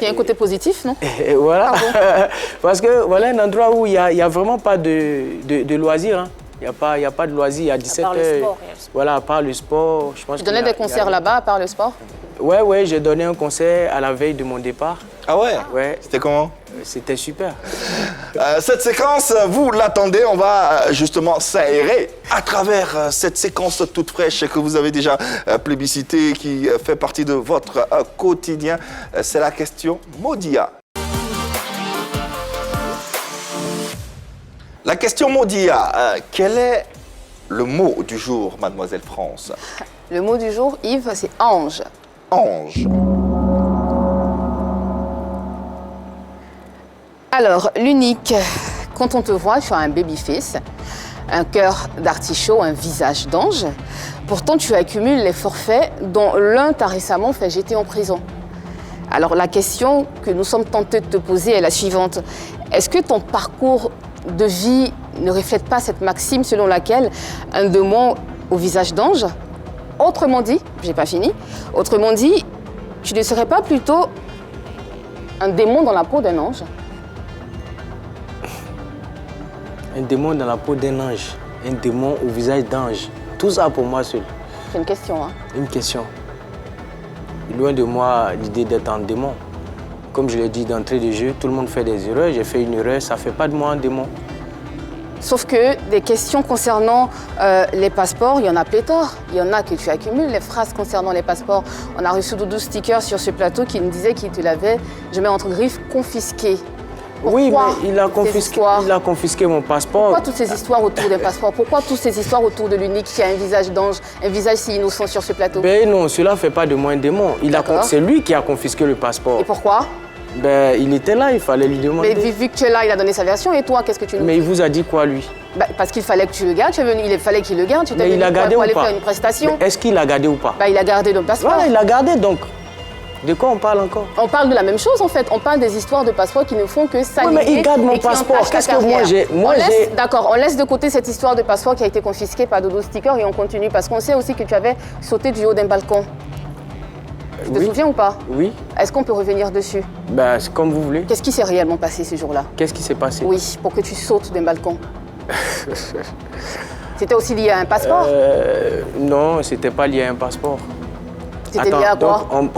Il y a un côté positif, non? Et voilà. Ah bon? Parce que voilà un endroit où il n'y a vraiment pas de loisirs. Hein. Il n'y a pas de loisirs à 17h. À part le sport. Voilà, à part le sport. Je pense Tu donnais des concerts là-bas à part le sport? Ouais, j'ai donné un concert à la veille de mon départ. Ah ouais? Ouais. C'était comment? C'était super. Cette séquence, vous l'attendez, on va justement s'aérer à travers cette séquence toute fraîche que vous avez déjà plébiscitée, qui fait partie de votre quotidien. C'est la question Modia. La question Modia, quel est le mot du jour, Mademoiselle France? Le mot du jour, Yves, c'est ange. Ange. Alors, l'unique, quand on te voit, tu as un baby-face, un cœur d'artichaut, un visage d'ange. Pourtant, tu accumules les forfaits dont l'un t'a récemment fait jeter en prison. Alors, la question que nous sommes tentés de te poser est la suivante. Est-ce que ton parcours de vie ne reflète pas cette maxime selon laquelle un démon au visage d'ange? Autrement dit, j'ai pas fini, autrement dit, tu ne serais pas plutôt un démon dans la peau d'un ange? Un démon dans la peau d'un ange, un démon au visage d'ange. Tout ça pour moi seul. C'est une question, hein? Une question. Loin de moi l'idée d'être un démon. Comme je l'ai dit d'entrée de jeu, tout le monde fait des erreurs. J'ai fait une erreur, ça ne fait pas de moi un démon. Sauf que des questions concernant les passeports, il y en a pléthore. Il y en a que tu accumules. Les phrases concernant les passeports, on a reçu 12 stickers sur ce plateau qui nous disaient qu'il te l'avait, je mets entre griffes, confisqué. Pourquoi oui, mais il a confisqué mon passeport. Pourquoi toutes ces histoires autour d'un passeport? Pourquoi toutes ces histoires autour de l'unique qui a un visage d'ange, un visage si innocent sur ce plateau? Ben non, cela ne fait pas de moi un démon. C'est lui qui a confisqué le passeport. Et pourquoi? Ben, il était là, il fallait lui demander. Mais vu que tu es là, il a donné sa version. Et toi, qu'est-ce que tu nous dis? Mais il vous a dit quoi, lui? Bah, parce qu'il fallait que tu le gardes, il fallait qu'il le garde, tu t'es Mais venu il a gardé pour ou aller pas? faire une prestation. Mais est-ce qu'il a gardé ou pas? Bah, il a gardé le passeport. Voilà, il a gardé donc. De quoi on parle encore? On parle de la même chose en fait, on parle des histoires de passeport qui ne font que s'aligner. Oui, mais il garde mon et qui passeport. entachent ta Qu'est-ce que moi carrière. j'ai- moi, j'ai- D'accord, on laisse de côté cette histoire de passeport qui a été confisquée par Dodo Sticker et on continue parce qu'on sait aussi que tu avais sauté du haut d'un balcon. Tu te Oui. souviens ou pas? Oui, Est-ce qu'on peut revenir dessus? ben, c'est comme vous voulez. Qu'est-ce qui s'est réellement passé ce jour-là? Qu'est-ce qui s'est passé? Oui, pour que tu sautes d'un balcon. C'était aussi lié à un passeport? Non, c'était pas lié à un passeport. C'était lié à quoi? donc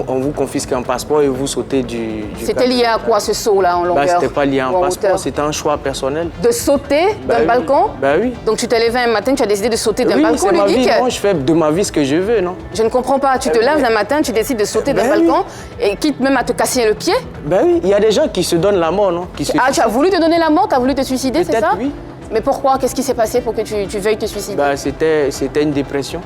on vous confisque un passeport et vous sautez du C'était lié à quoi ce saut-là en Bah, longueur? c'était pas lié à un ou en passeport, hauteur? c'était un choix personnel. De sauter Bah d'un oui. balcon? Bah oui. Donc tu t'es levé un matin, tu as décidé de sauter d'un Oui, balcon, c'est ma vie, Ludic? non, je fais de ma vie ce que je veux, non? Je ne comprends pas. Tu te lèves un matin, tu décides de sauter d'un Ben oui. balcon et quitte même à te casser le pied. Ben oui, il y a des gens qui se donnent la mort, non? Qui se... Ah, tu as voulu te donner la mort, tu as voulu te suicider, c'est Peut-être, ça? oui. Mais pourquoi? Qu'est-ce qui s'est passé pour que tu veuilles te suicider? Bah, c'était une dépression.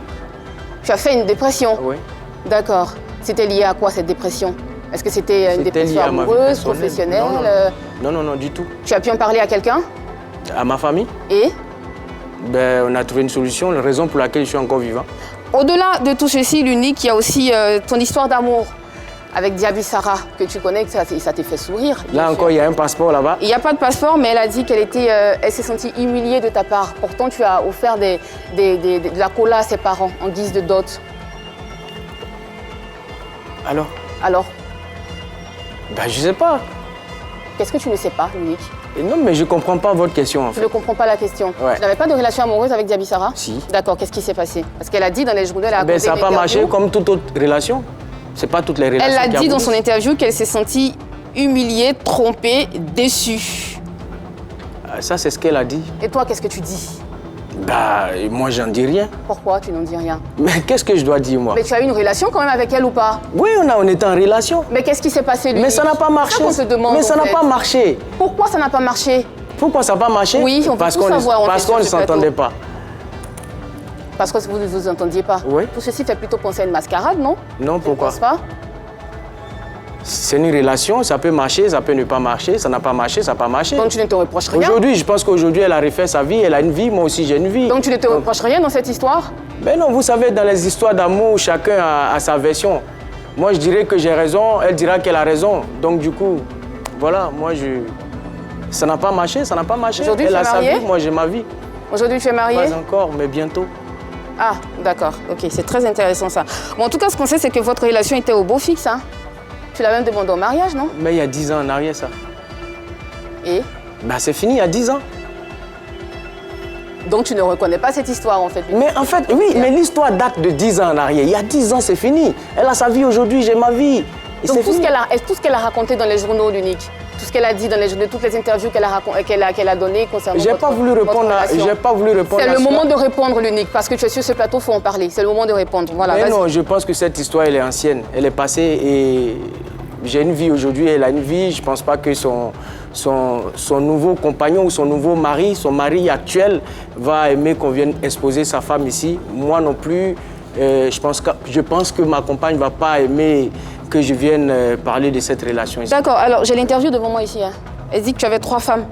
Tu as fait une dépression. Oui. D'accord. C'était lié à quoi cette dépression? Est-ce que c'était une C'était dépression lié à ma vie amoureuse, personnelle. professionnelle? Non, non. Non, non, du tout. Tu as pu en parler à quelqu'un? À ma famille, Et ben, on a trouvé une solution, la raison pour laquelle je suis encore vivant. au-delà de tout ceci, l'unique, il y a aussi ton histoire d'amour avec Diaby Sarah, que tu connais, que ça t'a fait sourire. bien Là sûr. encore, il y a un passeport là-bas. Il n'y a pas de passeport, mais elle a dit elle s'est sentie humiliée de ta part. Pourtant, tu as offert de la cola à ses parents en guise de dot. Alors, Alors, ben, je sais pas. qu'est-ce que tu ne sais pas, Unique? Et non, mais je comprends pas votre question en Tu fait. ne comprends pas la question. Ouais. Tu n'avais pas de relation amoureuse avec Diaby Sarah? Si. D'accord, qu'est-ce qui s'est passé? Parce qu'elle a dit dans les journaux, elle a Ben, accordé ça n'a une pas marché interview. comme toute autre relation. C'est pas toutes les relations. Elle a qui dit dans aboutissent. son interview qu'elle s'est sentie humiliée, trompée, déçue. Ça, c'est ce qu'elle a dit. Et toi, qu'est-ce que tu dis? Bah, moi, j'en dis rien. Pourquoi tu n'en dis rien? Mais qu'est-ce que je dois dire, moi? Mais tu as eu une relation quand même avec elle ou pas? Oui, on était en relation. Mais qu'est-ce qui s'est passé, lui? Mais ça n'a pas marché. C'est ça qu'on se demande, Mais ça en n'a fait. pas marché. Pourquoi ça n'a pas marché? Pourquoi ça n'a pas marché? Oui, on veut parce tout qu'on savoir, on parce fait sur qu'on ne ce plateau. s'entendait pas. Parce que vous ne vous entendiez pas. Oui. Tout ceci fait plutôt penser à une mascarade, non? Non, Tu ne pourquoi? penses pas? C'est une relation, ça peut marcher, ça peut ne pas marcher, ça n'a pas marché, ça n'a pas marché. Donc tu ne te reproches rien? Aujourd'hui, je pense qu'aujourd'hui, elle a refait sa vie, elle a une vie, moi aussi j'ai une vie. Donc tu ne te reproches rien dans cette histoire? Ben non, vous savez, dans les histoires d'amour, chacun a sa version. Moi, je dirais que j'ai raison, elle dira qu'elle a raison. Donc du coup, voilà, ça n'a pas marché, ça n'a pas marché. Aujourd'hui, elle tu es a sa marié? vie, moi j'ai ma vie. Aujourd'hui, tu es marié? Pas encore, mais bientôt. Ah, d'accord. Ok, c'est très intéressant ça. Bon, en tout cas, ce qu'on sait, c'est que votre relation était au beau fixe, hein? Tu l'as même demandé au mariage, non? Mais il y a 10 ans en arrière, ça. Et? Ben c'est fini, il y a 10 ans. Donc tu ne reconnais pas cette histoire, en fait? Mais en fait, oui, mais l'histoire date de 10 ans en arrière. Il y a 10 ans, c'est fini. Elle a sa vie aujourd'hui, j'ai ma vie. Et Donc c'est tout ce fini. qu'elle a raconté dans les journaux, l'unique, tout ce qu'elle a dit dans les journaux, toutes les interviews qu'elle a données concernant J'ai votre- pas voulu votre répondre à, relation. j'ai pas voulu répondre C'est à le ça. moment de répondre, l'unique, parce que tu es sur ce plateau, il faut en parler. C'est le moment de répondre. Voilà, Mais vas-y. non, je pense que cette histoire, elle est ancienne. Elle est passée et j'ai une vie aujourd'hui, elle a une vie. Je pense pas que son nouveau compagnon ou son nouveau mari, son mari actuel, va aimer qu'on vienne exposer sa femme ici. Moi non plus. Je pense que ma compagne ne va pas aimer que je vienne parler de cette relation ici. D'accord, alors j'ai l'interview devant moi ici. Hein. Elle dit que tu avais 3 femmes.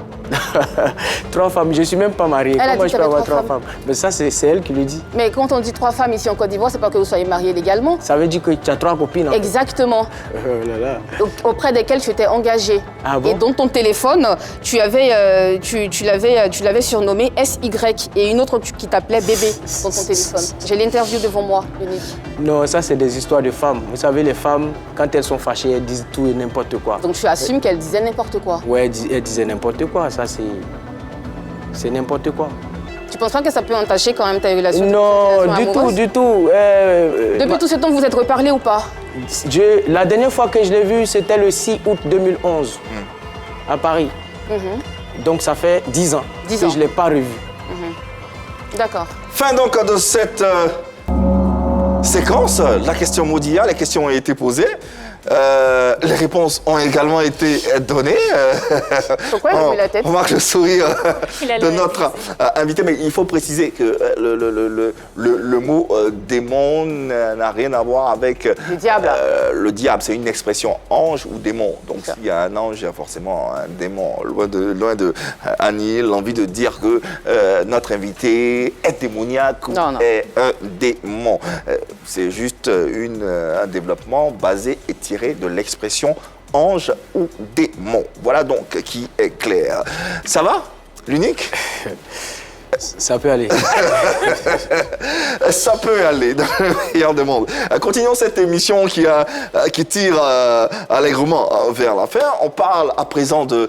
3 femmes, je ne suis même pas marié. Elle a Comment dit je que peux avoir t'avais 3 femmes? Mais ça, c'est elle qui le dit. Mais quand on dit 3 femmes ici en Côte d'Ivoire, c'est pas que vous soyez mariés légalement. Ça veut dire que tu as 3 copines. en fait. Exactement. Oh là là. Auprès desquelles tu étais engagé. Ah bon? Et dont ton téléphone, tu l'avais surnommé SY et une autre qui t'appelait bébé dans ton téléphone. J'ai l'interview devant moi, unique. Non, ça, c'est des histoires de femmes. Vous savez, les femmes, quand elles sont fâchées, elles disent tout et n'importe quoi. Donc tu assumes qu'elle disait n'importe quoi. Ouais, elle disait n'importe quoi. Ça, c'est n'importe quoi. Tu penses pas que ça peut entacher quand même ta relation? Non, du tout, amoureuse? du tout. Depuis tout ce temps, vous êtes reparlé ou pas? La dernière fois que je l'ai vu, c'était le 6 août 2011, à Paris. Donc, ça fait 10 ans 10 que ans. je ne l'ai pas revu. D'accord. Fin donc de cette séquence. La question Modia, les questions ont été posées. Les réponses ont également été données. Pourquoi il a mis la tête? On remarque le sourire Il a de le notre invité, mais il faut préciser que le mot démon n'a rien à voir avec Le diable. le diable. C'est une expression ange ou démon. Donc s'il y a un ange, il y a forcément un démon. Loin de Annie, l'envie de dire que notre invité est démoniaque ou est un démon. C'est juste un développement basé et tiré de l'expression ange ou démon. Voilà donc qui est clair. Ça va, l'unique? Ça peut aller. Ça peut aller, dans le meilleur des mondes. Continuons cette émission qui tire allègrement vers la fin. On parle à présent de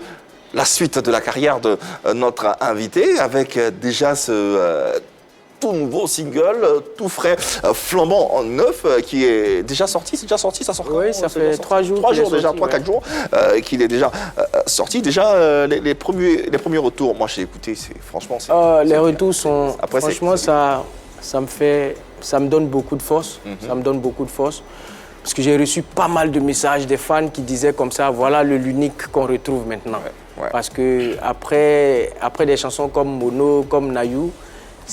la suite de la carrière de notre invité avec déjà ce tout nouveau single, tout frais, flambant neuf, qui est déjà sorti. C'est déjà sorti, ça sort quand? Oui, ça fait 3 jours. 3 jours déjà, 3-4 jours qu'il est déjà sorti. Déjà, les premiers retours, moi j'ai écouté, franchement... les retours sont... Après, franchement, ça me donne beaucoup de force. Ça me donne beaucoup de force. Parce que j'ai reçu pas mal de messages des fans qui disaient comme ça, voilà l'unique qu'on retrouve maintenant. Ouais. Parce que après des chansons comme Mono, comme Nayou,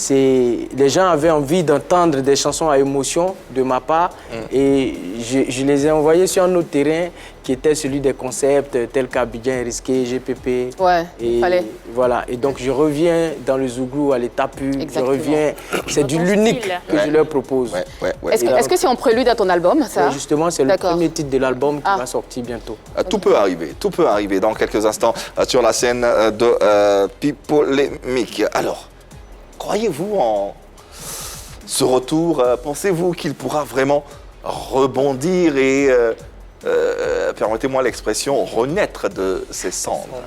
les gens avaient envie d'entendre des chansons à émotion de ma part et je les ai envoyés sur un autre terrain qui était celui des concepts tels qu'Abidjan Risqué, GPP. Ouais, et fallait. Voilà, et donc je reviens dans le Zouglou à l'état pur. Je reviens, c'est du l'unique que je leur propose. Est-ce que c'est en prélude à ton album, ça? Justement, c'est le premier titre de l'album qui va sortir bientôt. Tout peut arriver dans quelques instants sur la scène de Pipolémique. Alors, croyez-vous en ce retour? Pensez-vous qu'il pourra vraiment rebondir et, permettez-moi l'expression, renaître de ses cendres?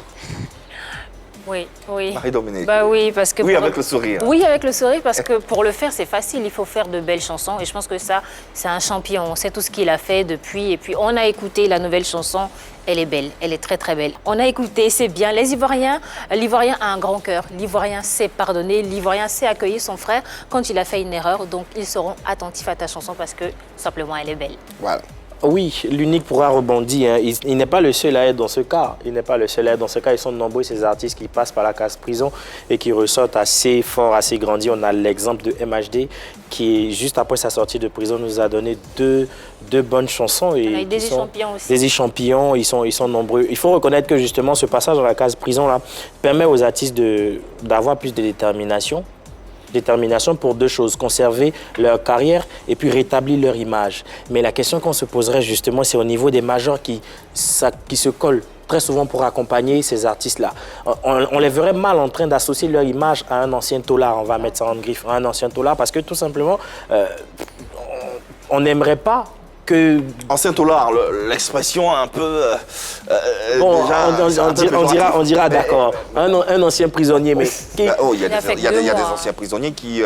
Oui. Marie-Dominique. Bah oui, parce que... Oui, avec le sourire. Oui, avec le sourire, parce que pour le faire, c'est facile. Il faut faire de belles chansons. Et je pense que ça, c'est un champion. On sait tout ce qu'il a fait depuis. Et puis, on a écouté la nouvelle chanson. Elle est belle. Elle est très, très belle. On a écouté, c'est bien. L'Ivoirien a un grand cœur. L'Ivoirien sait pardonner. L'Ivoirien sait accueillir son frère quand il a fait une erreur. Donc, ils seront attentifs à ta chanson parce que, simplement, elle est belle. Voilà. Oui, l'unique pourra rebondir. Hein. Il n'est pas le seul à être dans ce cas. Ils sont nombreux, ces artistes qui passent par la case prison et qui ressortent assez forts, assez grandis. On a l'exemple de MHD qui, juste après sa sortie de prison, nous a donné deux bonnes chansons. Et on a eu des champions aussi. Des champions, ils sont nombreux. Il faut reconnaître que justement, ce passage dans la case prison là permet aux artistes d'avoir plus de détermination pour deux choses, conserver leur carrière et puis rétablir leur image. Mais la question qu'on se poserait justement, c'est au niveau des majors qui se collent très souvent pour accompagner ces artistes-là. On les verrait mal en train d'associer leur image à un ancien tolard, on va mettre ça en griffe, à un ancien tolard, parce que tout simplement, on n'aimerait pas que... Ancien tolard, l'expression un peu... bon, déjà, on dira d'accord. Un ancien prisonnier, mais... Il y a des anciens prisonniers qui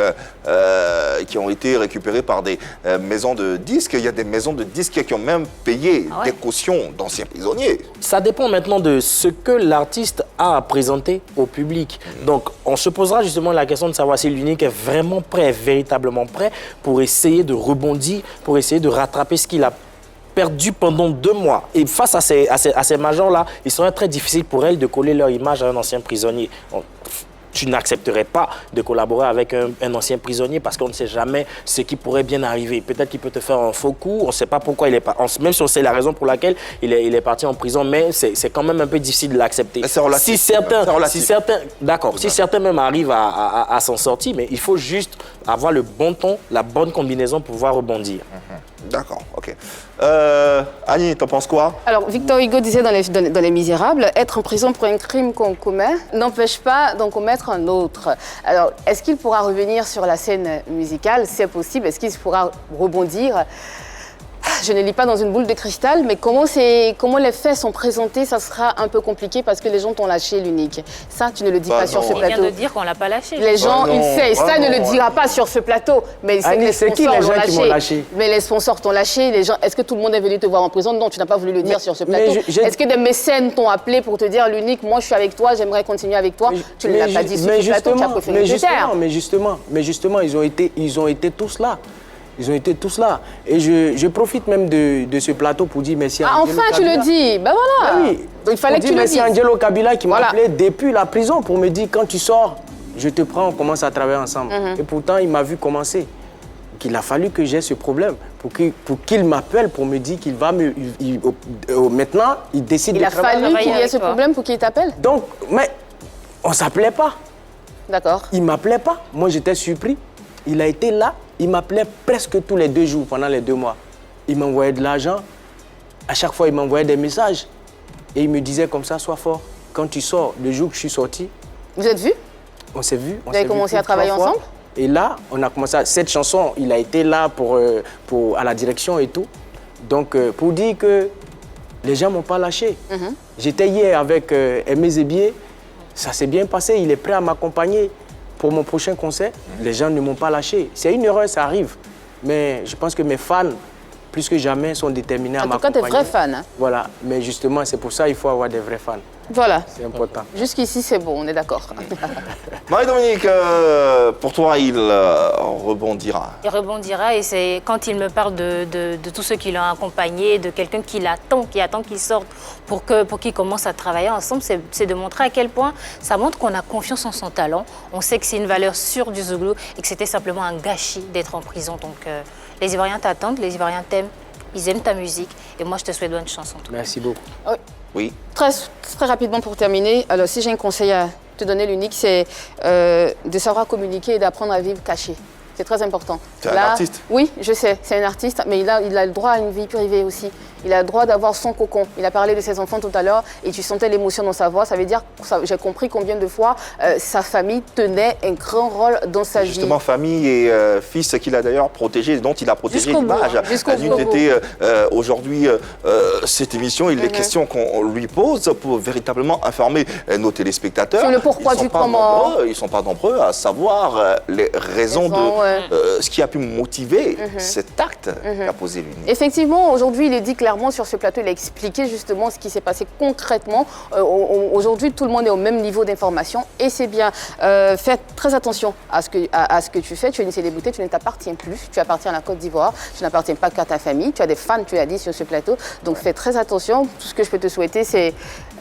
ont été récupérés par des maisons de disques. Il y a des maisons de disques qui ont même payé des cautions d'anciens prisonniers. Ça dépend maintenant de ce que l'artiste a à présenter au public. Donc, on se posera justement la question de savoir si l'unique est vraiment prêt, véritablement prêt, pour essayer de rebondir, pour essayer de rattraper ce qu'il a perdu pendant 2 mois. Et face à ces majors-là, il serait très difficile pour elles de coller leur image à un ancien prisonnier. Tu n'accepterais pas de collaborer avec un ancien prisonnier parce qu'on ne sait jamais ce qui pourrait bien arriver. Peut-être qu'il peut te faire un faux coup, on ne sait pas pourquoi il est pas, même si on sait la raison pour laquelle il est parti en prison, mais c'est quand même un peu difficile de l'accepter. Si certains même arrivent à s'en sortir, mais il faut juste avoir le bon ton, la bonne combinaison pour pouvoir rebondir. D'accord, ok. Annie, t'en penses quoi? Alors, Victor Hugo disait dans Les Misérables, être en prison pour un crime qu'on commet n'empêche pas d'en commettre un autre. Alors, est-ce qu'il pourra revenir sur la scène musicale? C'est possible. Est-ce qu'il pourra rebondir? Je ne lis pas dans une boule de cristal, mais comment les faits sont présentés, ça sera un peu compliqué parce que les gens t'ont lâché l'unique. Ça, tu ne le dis pas sur ce plateau. Il vient de dire qu'on l'a pas lâché. Les gens, il sait. Ça ne le dira pas sur ce plateau. Mais c'est qui les gens qui m'ont lâché? Mais les sponsors t'ont lâché. Les gens. Est-ce que tout le monde est venu te voir en prison? Non, tu n'as pas voulu le dire sur ce plateau. Est-ce que des mécènes t'ont appelé pour te dire l'unique, moi je suis avec toi, j'aimerais continuer avec toi? Tu ne l'as pas dit sur ce plateau, tu as préféré te taire. Mais justement, ils ont été tous là. Ils ont été tous là. Et je profite même de ce plateau pour dire merci à Angelo enfin, Kabila. tu le dis. Ben voilà. Ah oui. Il fallait que tu le dises. Merci à Angelo Kabila qui m'a Voilà. appelé depuis la prison pour me dire, quand tu sors, je te prends, on commence à travailler ensemble. Et pourtant, il m'a vu commencer. Qu'il a fallu que j'ai ce problème pour qu'il m'appelle pour me dire qu'il va me... maintenant, il décide Il de a fallu qu'il y ait avec ce toi. problème pour qu'il t'appelle. Donc, mais on ne s'appelait pas. D'accord. Il ne m'appelait pas. Moi, j'étais surpris. Il a été là. Il m'appelait presque tous les 2 jours pendant les 2 mois. Il m'envoyait de l'argent. À chaque fois, il m'envoyait des messages. Et il me disait comme ça, sois fort. Quand tu sors, le jour que je suis sorti, Vous êtes vus? on s'est vus. Vous avez commencé à travailler ensemble? Et là, on a commencé cette chanson, il a été là à la direction et tout. Donc, pour dire que les gens ne m'ont pas lâché. J'étais hier avec Aimé Zébier. Ça s'est bien passé. Il est prêt à m'accompagner pour mon prochain concert. Les gens ne m'ont pas lâché. C'est une erreur, ça arrive. Mais je pense que mes fans, plus que jamais, sont déterminés à m'accompagner. En tout cas, tu es vrai fan. Hein? Voilà. Mais justement, c'est pour ça qu'il faut avoir des vrais fans. Voilà. C'est important. Jusqu'ici, c'est bon, on est d'accord. Marie-Dominique, pour toi, il rebondira. Il rebondira et c'est quand il me parle de tous ceux qui l'ont accompagné, de quelqu'un qui attend qu'il sorte pour qu'il commence à travailler ensemble, c'est de montrer à quel point ça montre qu'on a confiance en son talent. On sait que c'est une valeur sûre du Zouglou et que c'était simplement un gâchis d'être en prison. Donc les Ivoiriens t'attendent, les Ivoiriens t'aiment, ils aiment ta musique et moi je te souhaite bonne chance en tout cas. Merci beaucoup. Oui. Très rapidement pour terminer, alors si j'ai un conseil à te donner, l'unique, c'est de savoir communiquer et d'apprendre à vivre caché. C'est très important. C'est un artiste. Oui, je sais, c'est un artiste, mais il a le droit à une vie privée aussi. Il a le droit d'avoir son cocon. Il a parlé de ses enfants tout à l'heure et tu sentais l'émotion dans sa voix. Ça veut dire, j'ai compris combien de fois sa famille tenait un grand rôle dans sa vie. Justement, famille et fils qu'il a d'ailleurs protégé, dont il a protégé Jusqu'au bout, l'image. hein, jusqu'au bout. Aujourd'hui, cette émission, il est question qu'on lui pose pour véritablement informer nos téléspectateurs. Sur le pourquoi du comment. Ils ne sont pas nombreux à savoir les raisons de ce qui a pu motiver cet acte qu'a posé l'unique. Effectivement, aujourd'hui, il est dit clairement sur ce plateau, il a expliqué justement ce qui s'est passé concrètement. Aujourd'hui, tout le monde est au même niveau d'information et c'est bien. Faites très attention à ce que tu fais. Tu es une célébrité, tu ne t'appartiens plus. Tu appartiens à la Côte d'Ivoire, tu n'appartiens pas qu'à ta famille. Tu as des fans, tu as dit sur ce plateau. Donc fais très attention. Tout ce que je peux te souhaiter, c'est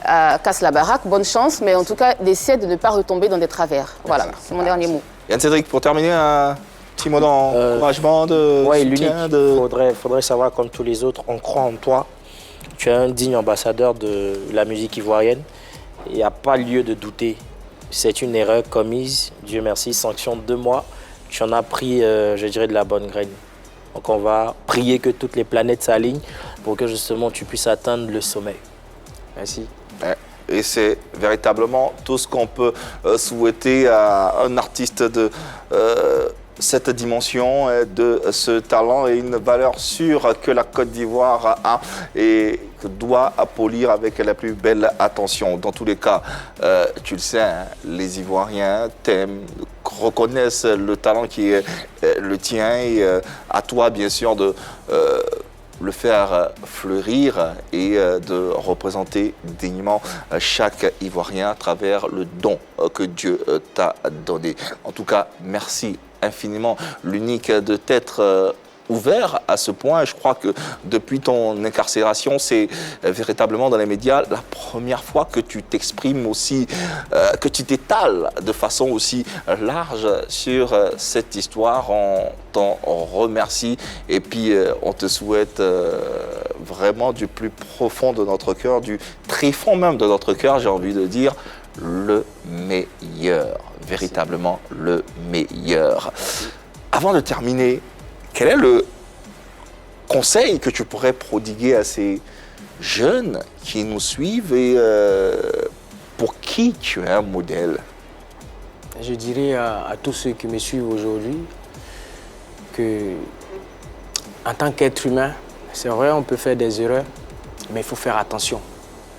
casse la baraque, bonne chance, mais en tout cas, essaie de ne pas retomber dans des travers. Voilà, c'est mon dernier mot. Yann Cédric, pour terminer, un petit mot d'encouragement, de soutien, faudrait savoir, comme tous les autres, on croit en toi. Tu es un digne ambassadeur de la musique ivoirienne. Il n'y a pas lieu de douter. C'est une erreur commise. Dieu merci, sanction de 2 mois. Tu en as pris, je dirais, de la bonne graine. Donc on va prier que toutes les planètes s'alignent pour que justement tu puisses atteindre le sommet. Merci. Et c'est véritablement tout ce qu'on peut souhaiter à un artiste de cette dimension, de ce talent et une valeur sûre que la Côte d'Ivoire a et que doit polir avec la plus belle attention. Dans tous les cas, tu le sais, hein, les Ivoiriens t'aiment, reconnaissent le talent qui est le tien et à toi, bien sûr, de le faire fleurir et de représenter dignement chaque Ivoirien à travers le don que Dieu t'a donné. En tout cas, merci infiniment, l'unique, de t'être ouvert à ce point. Je crois que depuis ton incarcération, c'est véritablement dans les médias la première fois que tu t'exprimes aussi, que tu t'étales de façon aussi large sur cette histoire. On t'en remercie et puis on te souhaite vraiment du plus profond de notre cœur, du tréfonds même de notre cœur, j'ai envie de dire, le meilleur, véritablement le meilleur. Avant de terminer, quel est le conseil que tu pourrais prodiguer à ces jeunes qui nous suivent et pour qui tu es un modèle? Je dirais à tous ceux qui me suivent aujourd'hui que, en tant qu'être humain, c'est vrai, on peut faire des erreurs, mais il faut faire attention.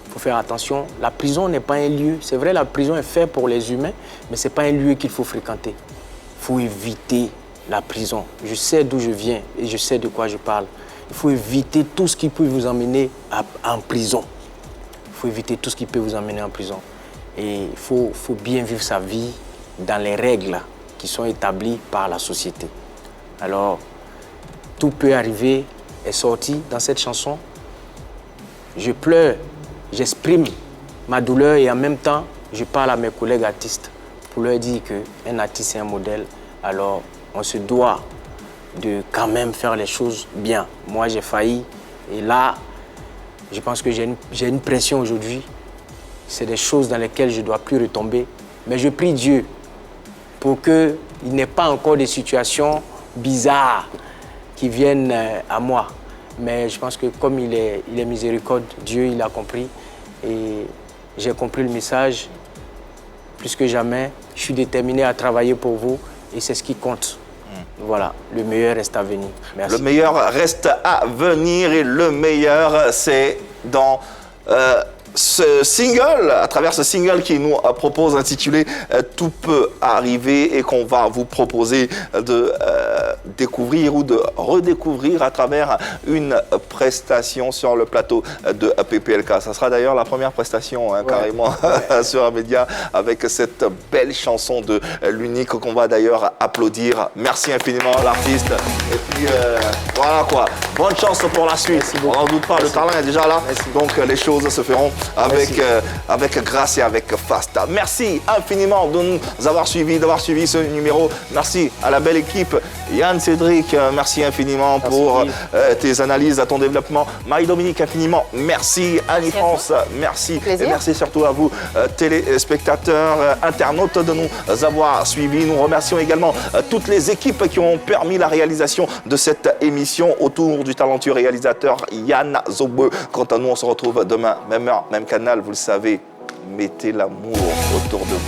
Il faut faire attention. La prison n'est pas un lieu. C'est vrai, la prison est faite pour les humains, mais ce n'est pas un lieu qu'il faut fréquenter. Il faut éviter la prison. Je sais d'où je viens et je sais de quoi je parle. Il faut éviter tout ce qui peut vous emmener en prison. Il faut éviter tout ce qui peut vous emmener en prison. Et il faut bien vivre sa vie dans les règles qui sont établies par la société. Alors, Tout peut arriver est sorti dans cette chanson. Je pleure, j'exprime ma douleur et en même temps, je parle à mes collègues artistes pour leur dire qu'un artiste est un modèle. Alors, on se doit de quand même faire les choses bien. Moi, j'ai failli et là, je pense que j'ai une pression aujourd'hui. C'est des choses dans lesquelles je ne dois plus retomber. Mais je prie Dieu pour qu'il n'y ait pas encore des situations bizarres qui viennent à moi. Mais je pense que comme il est miséricorde, Dieu, il a compris. Et j'ai compris le message. Plus que jamais, je suis déterminé à travailler pour vous et c'est ce qui compte. Voilà, le meilleur reste à venir. Merci. Le meilleur reste à venir et le meilleur, c'est dans ce single, à travers ce single qui nous propose intitulé Tout peut arriver et qu'on va vous proposer de découvrir ou de redécouvrir à travers une prestation sur le plateau de PPLK. Ça sera d'ailleurs la première prestation carrément sur un média avec cette belle chanson de l'Unique qu'on va d'ailleurs applaudir. Merci infiniment à l'artiste. Et puis voilà quoi, bonne chance pour la suite. On n'en doute pas, le talent est déjà là. Merci. Donc les choses se feront avec grâce et avec Fasta. Merci infiniment de nous avoir suivis, d'avoir suivi ce numéro. Merci à la belle équipe. Yann, Cédric, merci infiniment pour tes analyses, à ton développement. Marie-Dominique, infiniment merci. Annie-France, merci. Et merci surtout à vous, téléspectateurs, internautes, de nous avoir suivis. Nous remercions également toutes les équipes qui ont permis la réalisation de cette émission autour du talentueux réalisateur Yann Zobwe. Quant à nous, on se retrouve demain, même heure, même canal, vous le savez. Mettez l'amour autour de vous.